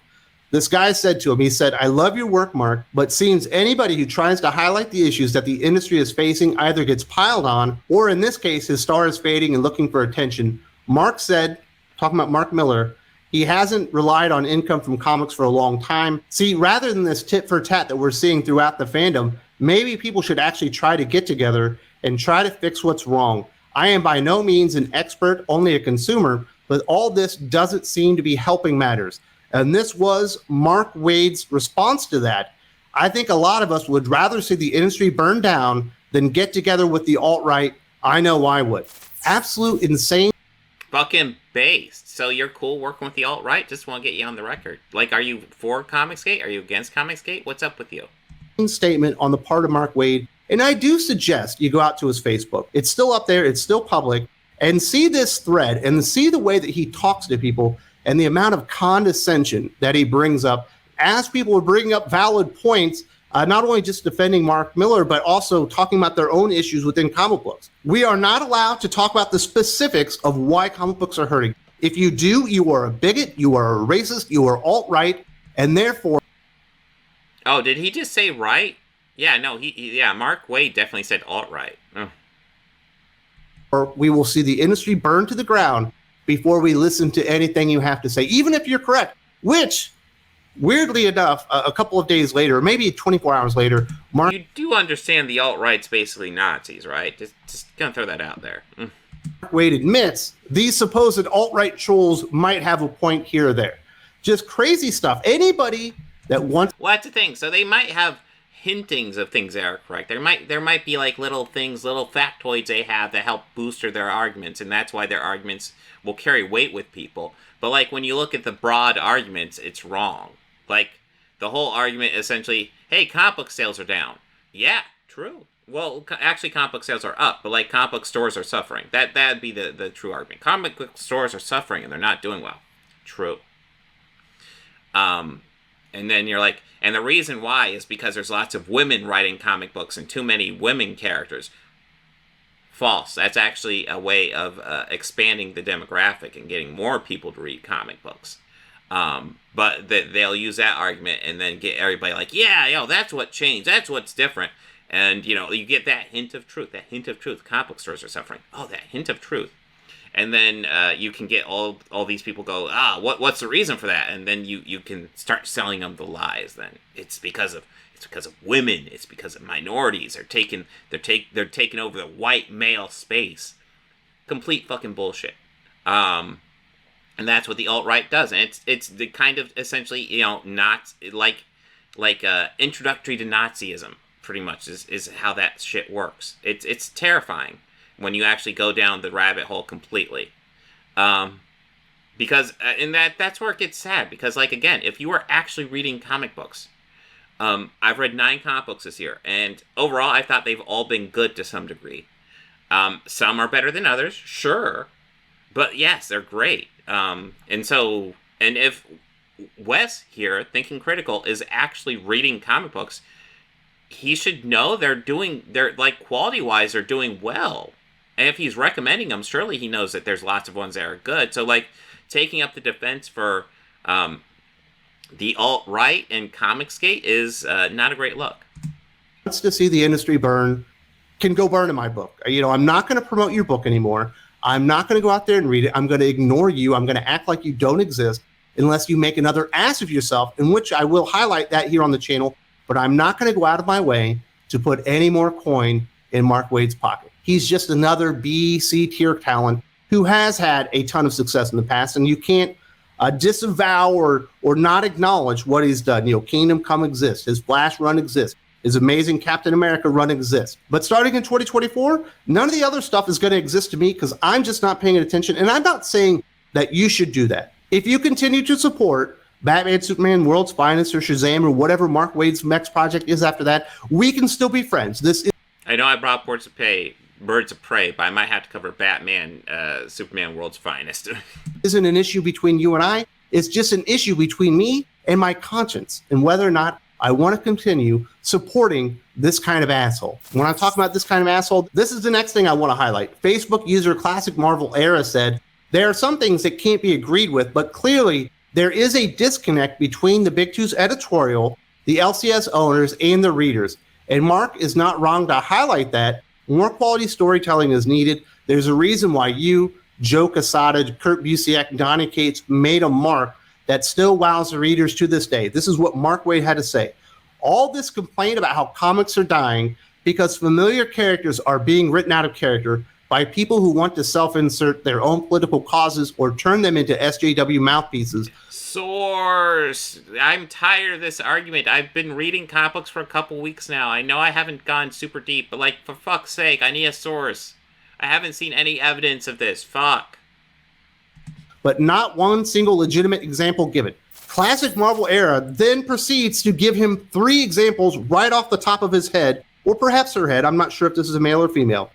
This guy said to him, he said, "I love your work, Mark, but seems anybody who tries to highlight the issues that the industry is facing either gets piled on, or in this case, his star is fading and looking for attention." Mark said, talking about Mark Miller, he hasn't relied on income from comics for a long time. See, rather than this tit for tat that we're seeing throughout the fandom, maybe people should actually try to get together and try to fix what's wrong. I am by no means an expert, only a consumer, but all this doesn't seem to be helping matters. And this was Mark Waid's response to that. I think a lot of us would rather see the industry burn down than get together with the alt-right. I know I would. Absolute insane. Fucking based. So you're cool working with the alt-right? Just want to get you on the record. Like, are you for ComicsGate? Are you against ComicsGate? What's up with you? Statement on the part of Mark Waid. And I do suggest you go out to his Facebook. It's still up there. It's still public. And see this thread and see the way that he talks to people and the amount of condescension that he brings up as people are bringing up valid points, not only just defending Mark Miller, but also talking about their own issues within comic books. We are not allowed to talk about the specifics of why comic books are hurting. If you do, you are a bigot, you are a racist, you are alt-right, and therefore... Oh, did he just say right? Yeah, no, Mark Waid definitely said alt-right. Or we will see the industry burn to the ground before we listen to anything you have to say, even if you're correct, which, weirdly enough, a couple of days later, maybe 24 hours later, Mark... You do understand the alt-right's basically Nazis, right? Just gonna throw that out there. Mark Waid admits these supposed alt-right trolls might have a point here or there. Just crazy stuff. Anybody that wants... Well, that's the thing. So they might have hintings of things that are correct. There might be like little things, little factoids they have that help booster their arguments, and that's why their arguments will carry weight with people. But like when you look at the broad arguments, it's wrong. Like the whole argument essentially, hey, comic book sales are down. Yeah, true. Well, actually, comic book sales are up, but like comic book stores are suffering. That'd be the true argument. Comic book stores are suffering and they're not doing well. True. And then you're like, and the reason why is because there's lots of women writing comic books and too many women characters. False. That's actually a way of expanding the demographic and getting more people to read comic books. But they'll use that argument and then get everybody like, yeah, that's what changed. That's what's different. And, you get that hint of truth. That hint of truth. Comic book stores are suffering. Oh, that hint of truth. And then you can get all these people go, what's the reason for that? And then you can start selling them the lies. Then it's because of women. It's because of minorities. They're taking over the white male space. Complete fucking bullshit. And that's what the alt-right does. And it's the kind of essentially not like introductory to Nazism. Pretty much is how that shit works. It's terrifying when you actually go down the rabbit hole completely. Because and that's where it gets sad. Because, like, again, if you are actually reading comic books, I've read 9 comic books this year, and overall, I thought they've all been good to some degree. Some are better than others, sure, but yes, they're great. And if Wes here, Thinking Critical, is actually reading comic books, he should know they're like, quality-wise, they're doing well. And if he's recommending them, surely he knows that there's lots of ones that are good. So, like, taking up the defense for the alt-right and ComicsGate is not a great look. Wants to see the industry burn can go burn in my book. I'm not going to promote your book anymore. I'm not going to go out there and read it. I'm going to ignore you. I'm going to act like you don't exist unless you make another ass of yourself, in which I will highlight that here on the channel. But I'm not going to go out of my way to put any more coin in Mark Waid's pocket. He's just another B, C tier talent who has had a ton of success in the past, and you can't disavow or not acknowledge what he's done. Kingdom Come exists. His Flash run exists. His amazing Captain America run exists. But starting in 2024, none of the other stuff is going to exist to me because I'm just not paying attention. And I'm not saying that you should do that. If you continue to support Batman, Superman, World's Finest, or Shazam, or whatever Mark Waid's next project is after that, we can still be friends. I know I brought Birds of Prey, but I might have to cover Batman, Superman, World's Finest. Isn't an issue between you and I. It's just an issue between me and my conscience and whether or not I want to continue supporting this kind of asshole. When I talk about this kind of asshole, this is the next thing I want to highlight. Facebook user Classic Marvel Era said, there are some things that can't be agreed with, but clearly there is a disconnect between the Big Two's editorial, the LCS owners, and the readers. And Mark is not wrong to highlight that. More quality storytelling is needed. There's a reason why you, Joe Quesada, Kurt Busiek, Donny Cates made a mark that still wows the readers to this day. This is what Mark Waid had to say. All this complaint about how comics are dying because familiar characters are being written out of character by people who want to self-insert their own political causes or turn them into SJW mouthpieces. Source! I'm tired of this argument. I've been reading comic books for a couple weeks now. I know I haven't gone super deep, but, like, for fuck's sake, I need a source. I haven't seen any evidence of this. Fuck. But not one single legitimate example given. Classic Marvel Era then proceeds to give him 3 examples right off the top of his head, or perhaps her head. I'm not sure if this is a male or female.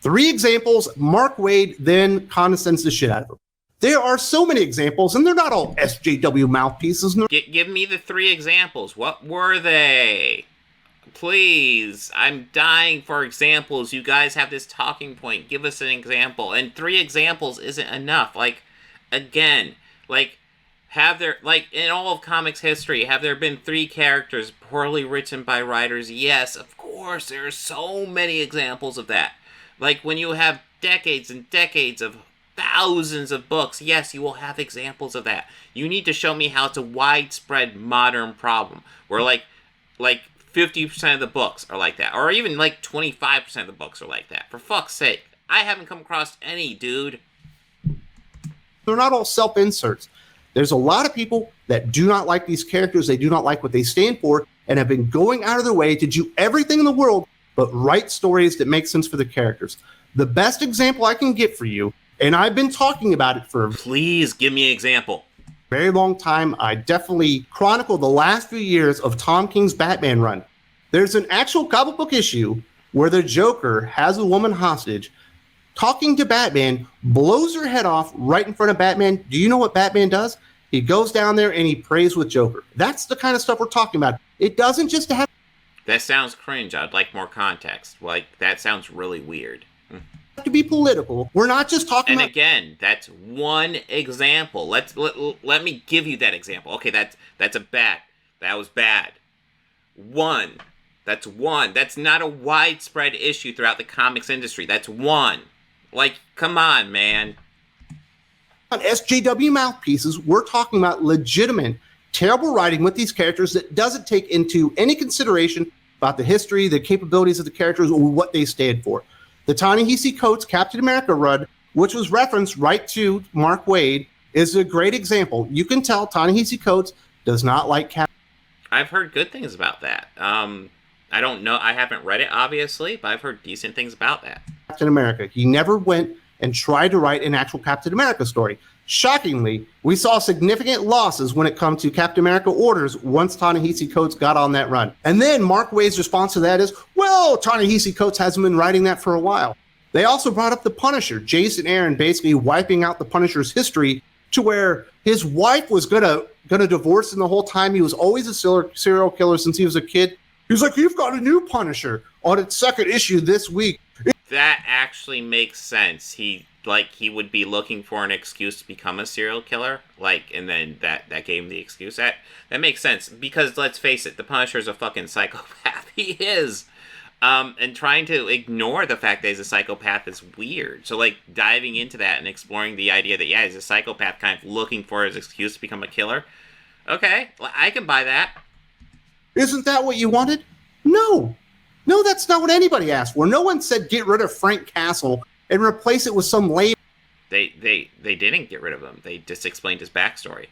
3 examples. Mark Waid then condescends the shit out of him. There are so many examples, and they're not all SJW mouthpieces. Give me the 3 examples. What were they? Please. I'm dying for examples. You guys have this talking point. Give us an example. And 3 examples isn't enough. Like, again, like, in all of comics history, have there been 3 characters poorly written by writers? Yes, of course. There are so many examples of that. Like, when you have decades and decades of thousands of books, yes, you will have examples of that. You need to show me how it's a widespread modern problem where like 50% of the books are like that, or even like 25% of the books are like that. For fuck's sake, I haven't come across any, dude. They're not all self-inserts. There's a lot of people that do not like these characters. They do not like what they stand for and have been going out of their way to do everything in the world but write stories that make sense for the characters. The best example I can get for you, and I've been talking about it for Please give me an example. a very long time. I definitely chronicled the last few years of Tom King's Batman run. There's an actual comic book issue where the Joker has a woman hostage, talking to Batman, blows her head off right in front of Batman. Do you know what Batman does? He goes down there and he prays with Joker. That's the kind of stuff we're talking about. It doesn't just have That sounds cringe. I'd like more context. Like, that sounds really weird. to be political. We're not just talking And about... again, that's one example. Let me give you that example. Okay, that's a bad. That was bad. One. That's one. That's not a widespread issue throughout the comics industry. That's one. Like, come on, man. On SJW mouthpieces, we're talking about legitimate, terrible writing with these characters that doesn't take into any consideration about the history, the capabilities of the characters, or what they stand for. The Ta-Nehisi Coates Captain America run, which was referenced right to Mark Waid, is a great example. You can tell Ta-Nehisi Coates does not like Captain. I've heard good things about that. I don't know. I haven't read it, obviously, but I've heard decent things about that. Captain America. He never went and tried to write an actual Captain America story. Shockingly, we saw significant losses when it comes to Captain America orders once Ta-Nehisi Coates got on that run. And then Mark Waid's response to that is, well, Ta-Nehisi Coates hasn't been writing that for a while. They also brought up the Punisher, Jason Aaron basically wiping out the Punisher's history to where his wife was gonna divorce him the whole time. He was always a serial killer since he was a kid. He was like, you've got a new Punisher on its second issue this week. That actually makes sense. He would be looking for an excuse to become a serial killer, and then that gave him the excuse. That makes sense, because let's face it, the Punisher's a fucking psychopath. He is. And trying to ignore the fact that he's a psychopath is weird. So, diving into that and exploring the idea that, yeah, he's a psychopath kind of looking for his excuse to become a killer. Okay, I can buy that. Isn't that what you wanted? No, that's not what anybody asked for. No one said get rid of Frank Castle and replace it with some lame They didn't get rid of him. They just explained his backstory.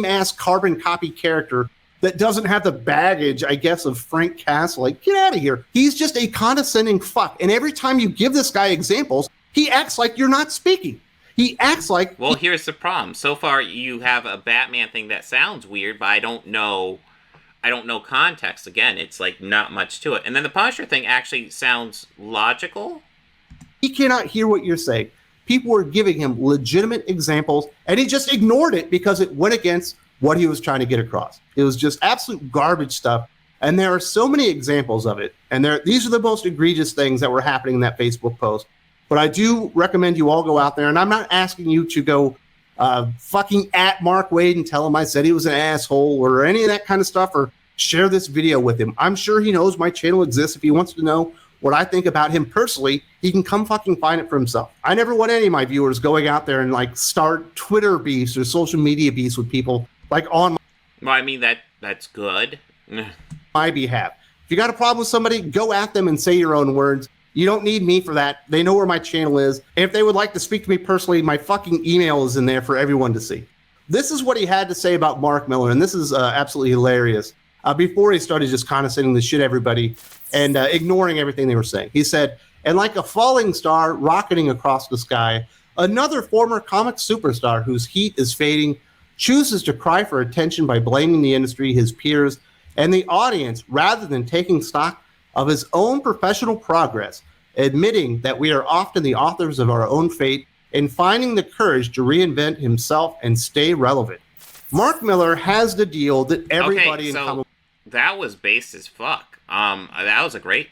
Ass carbon copy character that doesn't have the baggage, I guess, of Frank Castle. Get out of here. He's just a condescending fuck. And every time you give this guy examples, he acts like you're not speaking. He acts like... Well, here's the problem. So far, you have a Batman thing that sounds weird, but I don't know context. Again, it's not much to it. And then the Punisher thing actually sounds logical. He cannot hear what you're saying. People were giving him legitimate examples, and he just ignored it because it went against what he was trying to get across. It was just absolute garbage stuff, and there are so many examples of it, and these are the most egregious things that were happening in that Facebook post. But I do recommend you all go out there, and I'm not asking you to go fucking at Mark Waid and tell him I said he was an asshole or any of that kind of stuff, or share this video with him. I'm sure he knows my channel exists. If he wants to know what I think about him personally, he can come fucking find it for himself. I never want any of my viewers going out there and start Twitter beefs or social media beefs with people on Well, I mean, that's good. my behalf. If you got a problem with somebody, go at them and say your own words. You don't need me for that. They know where my channel is. And if they would like to speak to me personally, my fucking email is in there for everyone to see. This is what he had to say about Mark Miller, and this is absolutely hilarious. Before he started just condescending the shit everybody and ignoring everything they were saying. He said, and like a falling star rocketing across the sky, another former comic superstar whose heat is fading chooses to cry for attention by blaming the industry, his peers, and the audience rather than taking stock of his own professional progress, admitting that we are often the authors of our own fate and finding the courage to reinvent himself and stay relevant. Mark Miller has the deal that everybody in comic... That was based as fuck. That was a great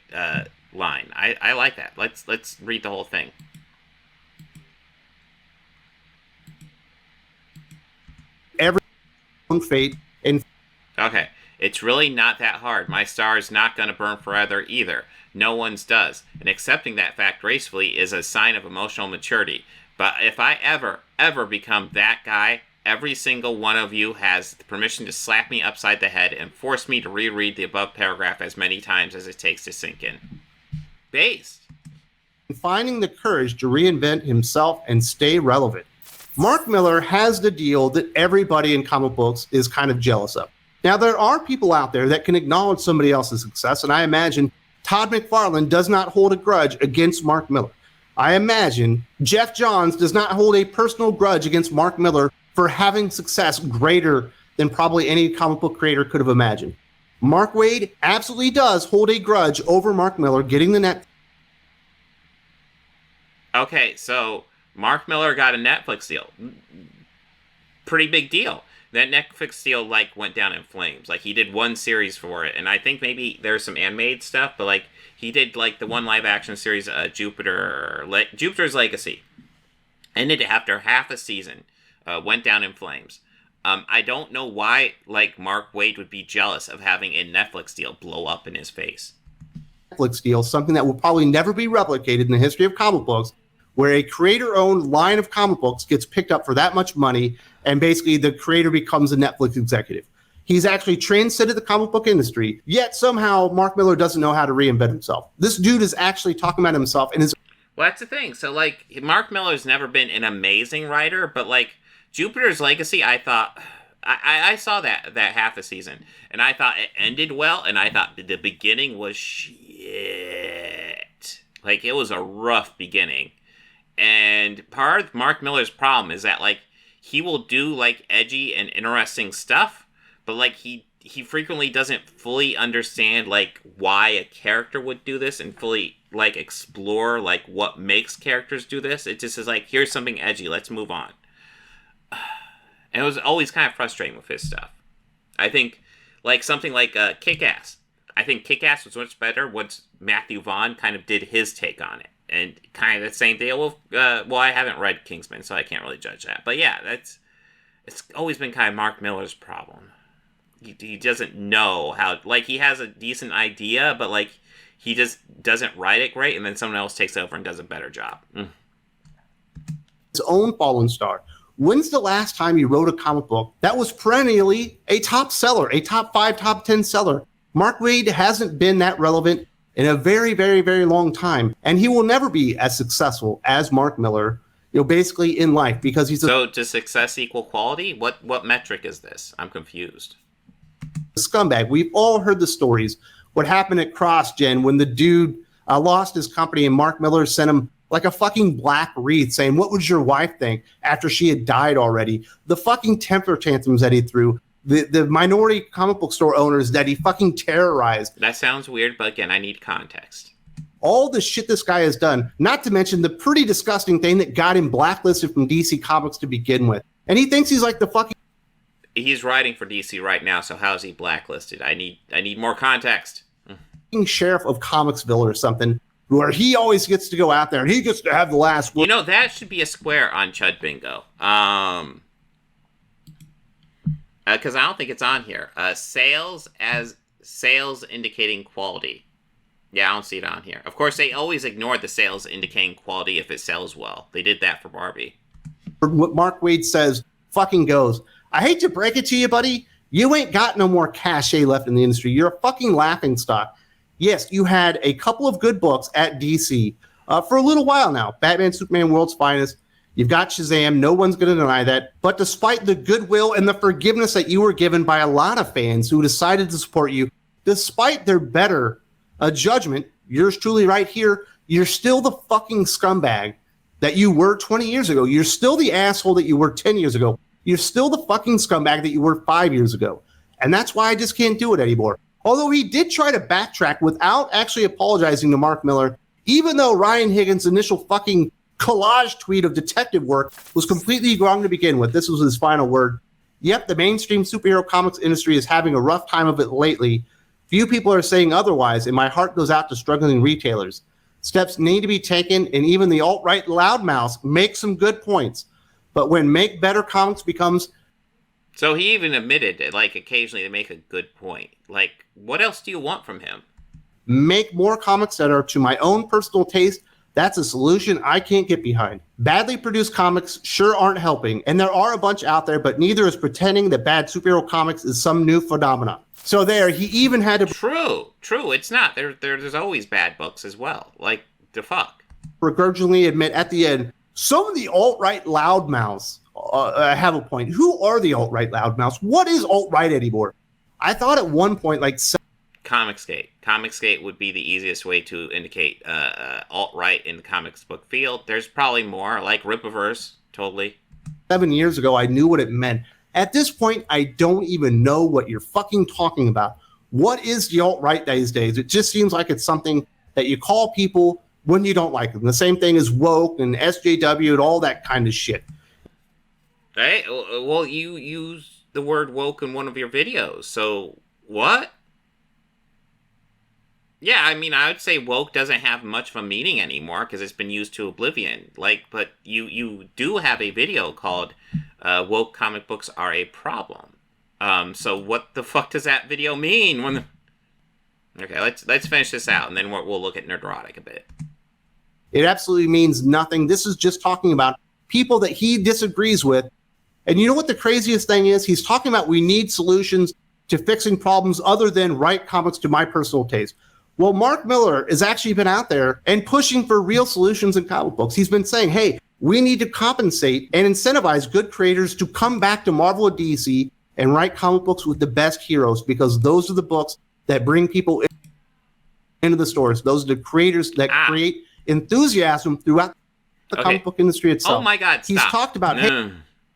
line. I like that. Let's read the whole thing. Every own fate and... Okay. It's really not that hard. My star is not going to burn forever either. No one's does. And accepting that fact gracefully is a sign of emotional maturity. But if I ever become that guy, every single one of you has the permission to slap me upside the head and force me to reread the above paragraph as many times as it takes to sink in. Based. Finding the courage to reinvent himself and stay relevant. Mark Miller has the deal that everybody in comic books is kind of jealous of. Now, there are people out there that can acknowledge somebody else's success, and I imagine Todd McFarlane does not hold a grudge against Mark Miller. I imagine Jeff Johns does not hold a personal grudge against Mark Miller for having success greater than probably any comic book creator could have imagined. Mark Waid absolutely does hold a grudge over Mark Miller getting the net. Okay, so Mark Miller got a Netflix deal. Pretty big deal. That Netflix deal went down in flames. He did one series for it, and I think maybe there's some animated stuff, but he did the one live action series, Jupiter's Legacy. Ended after half a season. Went down in flames. I don't know why Mark Waid would be jealous of having a Netflix deal blow up in his face. Netflix deal, something that will probably never be replicated in the history of comic books, where a creator-owned line of comic books gets picked up for that much money, and basically the creator becomes a Netflix executive. He's actually transcended the comic book industry, yet somehow Mark Miller doesn't know how to reinvent himself. This dude is actually talking about himself and his... Well, that's the thing. So, Mark Miller's never been an amazing writer, but, Jupiter's Legacy, I thought... I saw that half a season, and I thought it ended well, and I thought the beginning was shit. It was a rough beginning. And part of Mark Millar's problem is that, like, he will do, like, edgy and interesting stuff, but, like, he frequently doesn't fully understand, like, why a character would do this and fully, like, explore, like, what makes characters do this. It just is like, here's something edgy, let's move on. And it was always kind of frustrating with his stuff. I think, like, something like Kick-Ass. I think Kick-Ass was much better once Matthew Vaughn kind of did his take on it. And kind of the same deal with, well, I haven't read Kingsman, so I can't really judge that. But yeah, it's always been kind of Mark Millar's problem. He doesn't know how, like, he has a decent idea, but, like, he just doesn't write it great, and then someone else takes over and does a better job. His own fallen star. When's the last time you wrote a comic book that was perennially a top seller, a top 5, top 10 seller? Mark Waid hasn't been that relevant in a very, very, very long time, and he will never be as successful as Mark Millar, basically in life, because he's So does success equal quality? What metric is this? I'm confused. Scumbag. We've all heard the stories. What happened at CrossGen when the dude lost his company and Mark Millar sent him like a fucking black wreath saying, what would your wife think after she had died already? The fucking temper tantrums that he threw. The minority comic book store owners that he fucking terrorized. That sounds weird, but again, I need context. All the shit this guy has done, not to mention the pretty disgusting thing that got him blacklisted from DC Comics to begin with. And he thinks he's like the fucking... He's writing for DC right now, so how's he blacklisted? I need more context. Sheriff of Comicsville or something, where he always gets to go out there and he gets to have the last word. That should be a square on Chud Bingo. Because I don't think it's on here. Sales indicating quality. Yeah, I don't see it on here. Of course, they always ignore the sales indicating quality if it sells well. They did that for Barbie. What Mark Waid says fucking goes. I hate to break it to you, buddy. You ain't got no more cachet left in the industry. You're a fucking laughingstock. Yes, you had a couple of good books at DC for a little while now. Batman, Superman, World's Finest. You've got Shazam. No one's going to deny that. But despite the goodwill and the forgiveness that you were given by a lot of fans who decided to support you, despite their better judgment, yours truly right here, you're still the fucking scumbag that you were 20 years ago. You're still the asshole that you were 10 years ago. You're still the fucking scumbag that you were 5 years ago. And that's why I just can't do it anymore. Although he did try to backtrack without actually apologizing to Mark Millar, even though Ryan Higgins' initial fucking collage tweet of detective work was completely wrong to begin with. This was his final word. Yep, the mainstream superhero comics industry is having a rough time of it lately. Few people are saying otherwise, and my heart goes out to struggling retailers. Steps need to be taken, and even the alt-right loudmouths make some good points. But when Make Better Comics becomes... So he even admitted that, like, occasionally they make a good point. Like, what else do you want from him? Make more comics that are to my own personal taste. That's a solution I can't get behind. Badly produced comics sure aren't helping, and there are a bunch out there, but neither is pretending that bad superhero comics is some new phenomenon. So there, he even had to... True, it's not. There's always bad books as well. Like, the fuck? Begrudgingly admit at the end, some of the alt-right loudmouths have a point. Who are the alt-right loudmouths? What is alt-right anymore? I thought at one point, like... ComicsGate. ComicsGate would be the easiest way to indicate alt-right in the comics book field. There's probably more, like Rippaverse, totally. 7 years ago, I knew what it meant. At this point, I don't even know what you're fucking talking about. What is the alt-right these days? It just seems like it's something that you call people when you don't like them. The same thing as woke and SJW and all that kind of shit. Right? Well, you use the word woke in one of your videos, so what? Yeah, I mean, I would say woke doesn't have much of a meaning anymore because it's been used to oblivion. Like, but you do have a video called "Woke Comic Books Are a Problem." So what the fuck does that video mean? Okay, let's finish this out, and then we'll look at Nerdrotic a bit. It absolutely means nothing. This is just talking about people that he disagrees with. And you know what the craziest thing is? He's talking about we need solutions to fixing problems other than write comics to my personal taste. Well, Mark Millar has actually been out there and pushing for real solutions in comic books. He's been saying, hey, we need to compensate and incentivize good creators to come back to Marvel or DC and write comic books with the best heroes, because those are the books that bring people into the stores. Those are the creators that create enthusiasm throughout. the comic book industry itself. Oh my God, stop. He's talked about...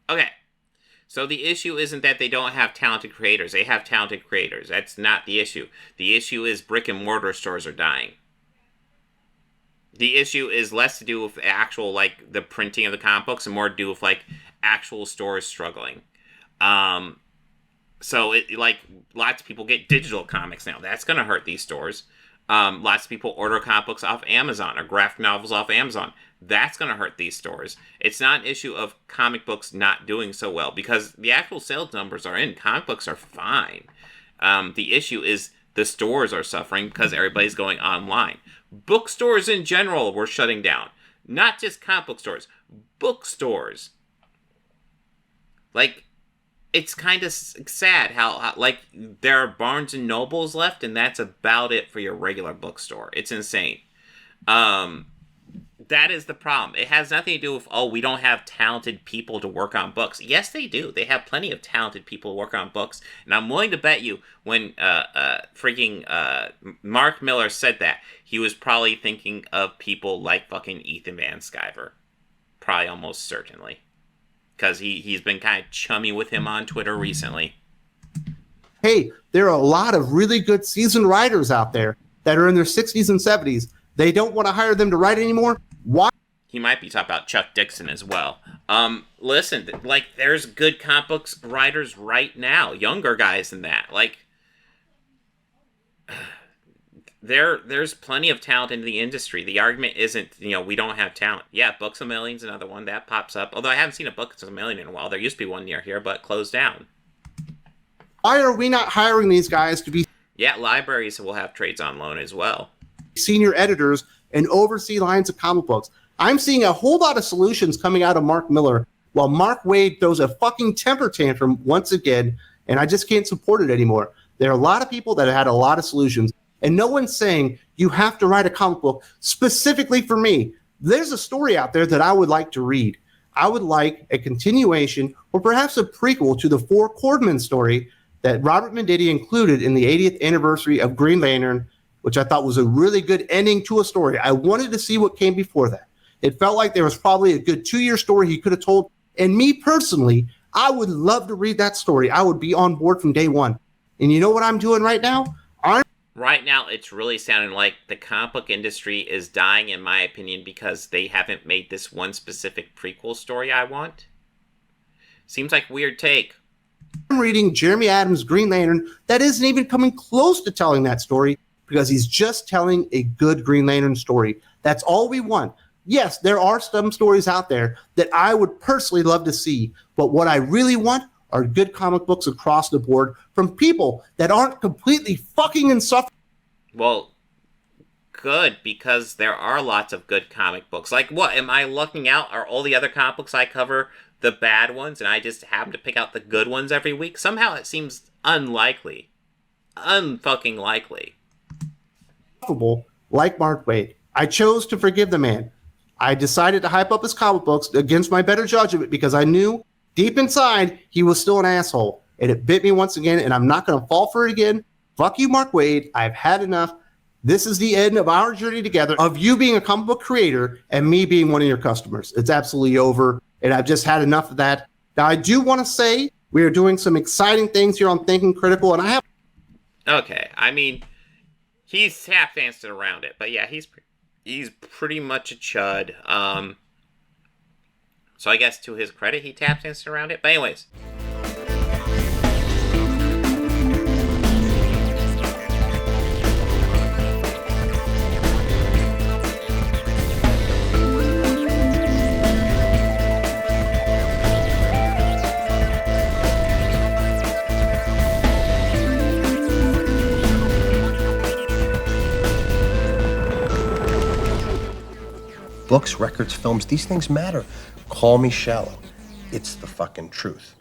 Okay. So the issue isn't that they don't have talented creators. They have talented creators. That's not the issue. The issue is brick and mortar stores are dying. The issue is less to do with actual, like, the printing of the comic books and more to do with, like, actual stores struggling. So, lots of people get digital comics now. That's going to hurt these stores. Lots of people order comic books off Amazon or graphic novels off Amazon. That's going to hurt these stores. It's not an issue of comic books not doing so well because the actual sales numbers are in. Comic books are fine. The issue is the stores are suffering because everybody's going online. Bookstores in general were shutting down. Not just comic book stores. Bookstores. Like, it's kind of sad how, like, there are Barnes and Nobles left, and that's about it for your regular bookstore. It's insane. That is the problem. It has nothing to do with, we don't have talented people to work on books. Yes, they do. They have plenty of talented people to work on books. And I'm willing to bet you when Mark Miller said that, he was probably thinking of people like fucking Ethan Van Sciver. Probably almost certainly. Because he's been kind of chummy with him on Twitter recently. Hey, there are a lot of really good seasoned writers out there that are in their 60s and 70s. They don't want to hire them to write anymore. Why? He might be talking about Chuck Dixon as well. Listen, like, there's good comic books writers right now. Younger guys than that. Like, there's plenty of talent in the industry. The argument isn't, we don't have talent. Yeah, Books A Million's another one that pops up. Although I haven't seen a Books A Million in a while. There used to be one near here, but closed down. Why are we not hiring these guys to be... Yeah, libraries will have trades on loan as well. Senior editors and oversee lines of comic books. I'm seeing a whole lot of solutions coming out of Mark Miller, while Mark Waid throws a fucking temper tantrum once again, and I just can't support it anymore. There are a lot of people that have had a lot of solutions, and no one's saying you have to write a comic book specifically for me. There's a story out there that I would like to read. I would like a continuation or perhaps a prequel to the Four Cordman story that Robert Menditti included in the 80th anniversary of Green Lantern, which I thought was a really good ending to a story. I wanted to see what came before that. It felt like there was probably a good 2-year story he could have told. And me personally, I would love to read that story. I would be on board from day one. And you know what I'm doing right now? Right now, it's really sounding like the comic book industry is dying, in my opinion, because they haven't made this one specific prequel story I want. Seems like a weird take. I'm reading Jeremy Adams' Green Lantern that isn't even coming close to telling that story, because he's just telling a good Green Lantern story. That's all we want. Yes, there are some stories out there that I would personally love to see, but what I really want are good comic books across the board from people that aren't completely fucking insufferable. Well, good, because there are lots of good comic books. Like, what, am I looking out? Are all the other comic books I cover the bad ones, and I just happen to pick out the good ones every week? Somehow it seems unlikely. Unfucking likely. Like Mark Waid. I chose to forgive the man. I decided to hype up his comic books against my better judgment because I knew deep inside he was still an asshole. And it bit me once again, and I'm not going to fall for it again. Fuck you, Mark Waid. I've had enough. This is the end of our journey together of you being a comic book creator and me being one of your customers. It's absolutely over, and I've just had enough of that. Now, I do want to say we are doing some exciting things here on Thinking Critical, and I have... Okay, I mean, he's half-danced around it, but yeah, he's pretty much a chud. So I guess to his credit, he tap-danced around it. But anyways... Books, records, films, these things matter. Call me shallow. It's the fucking truth.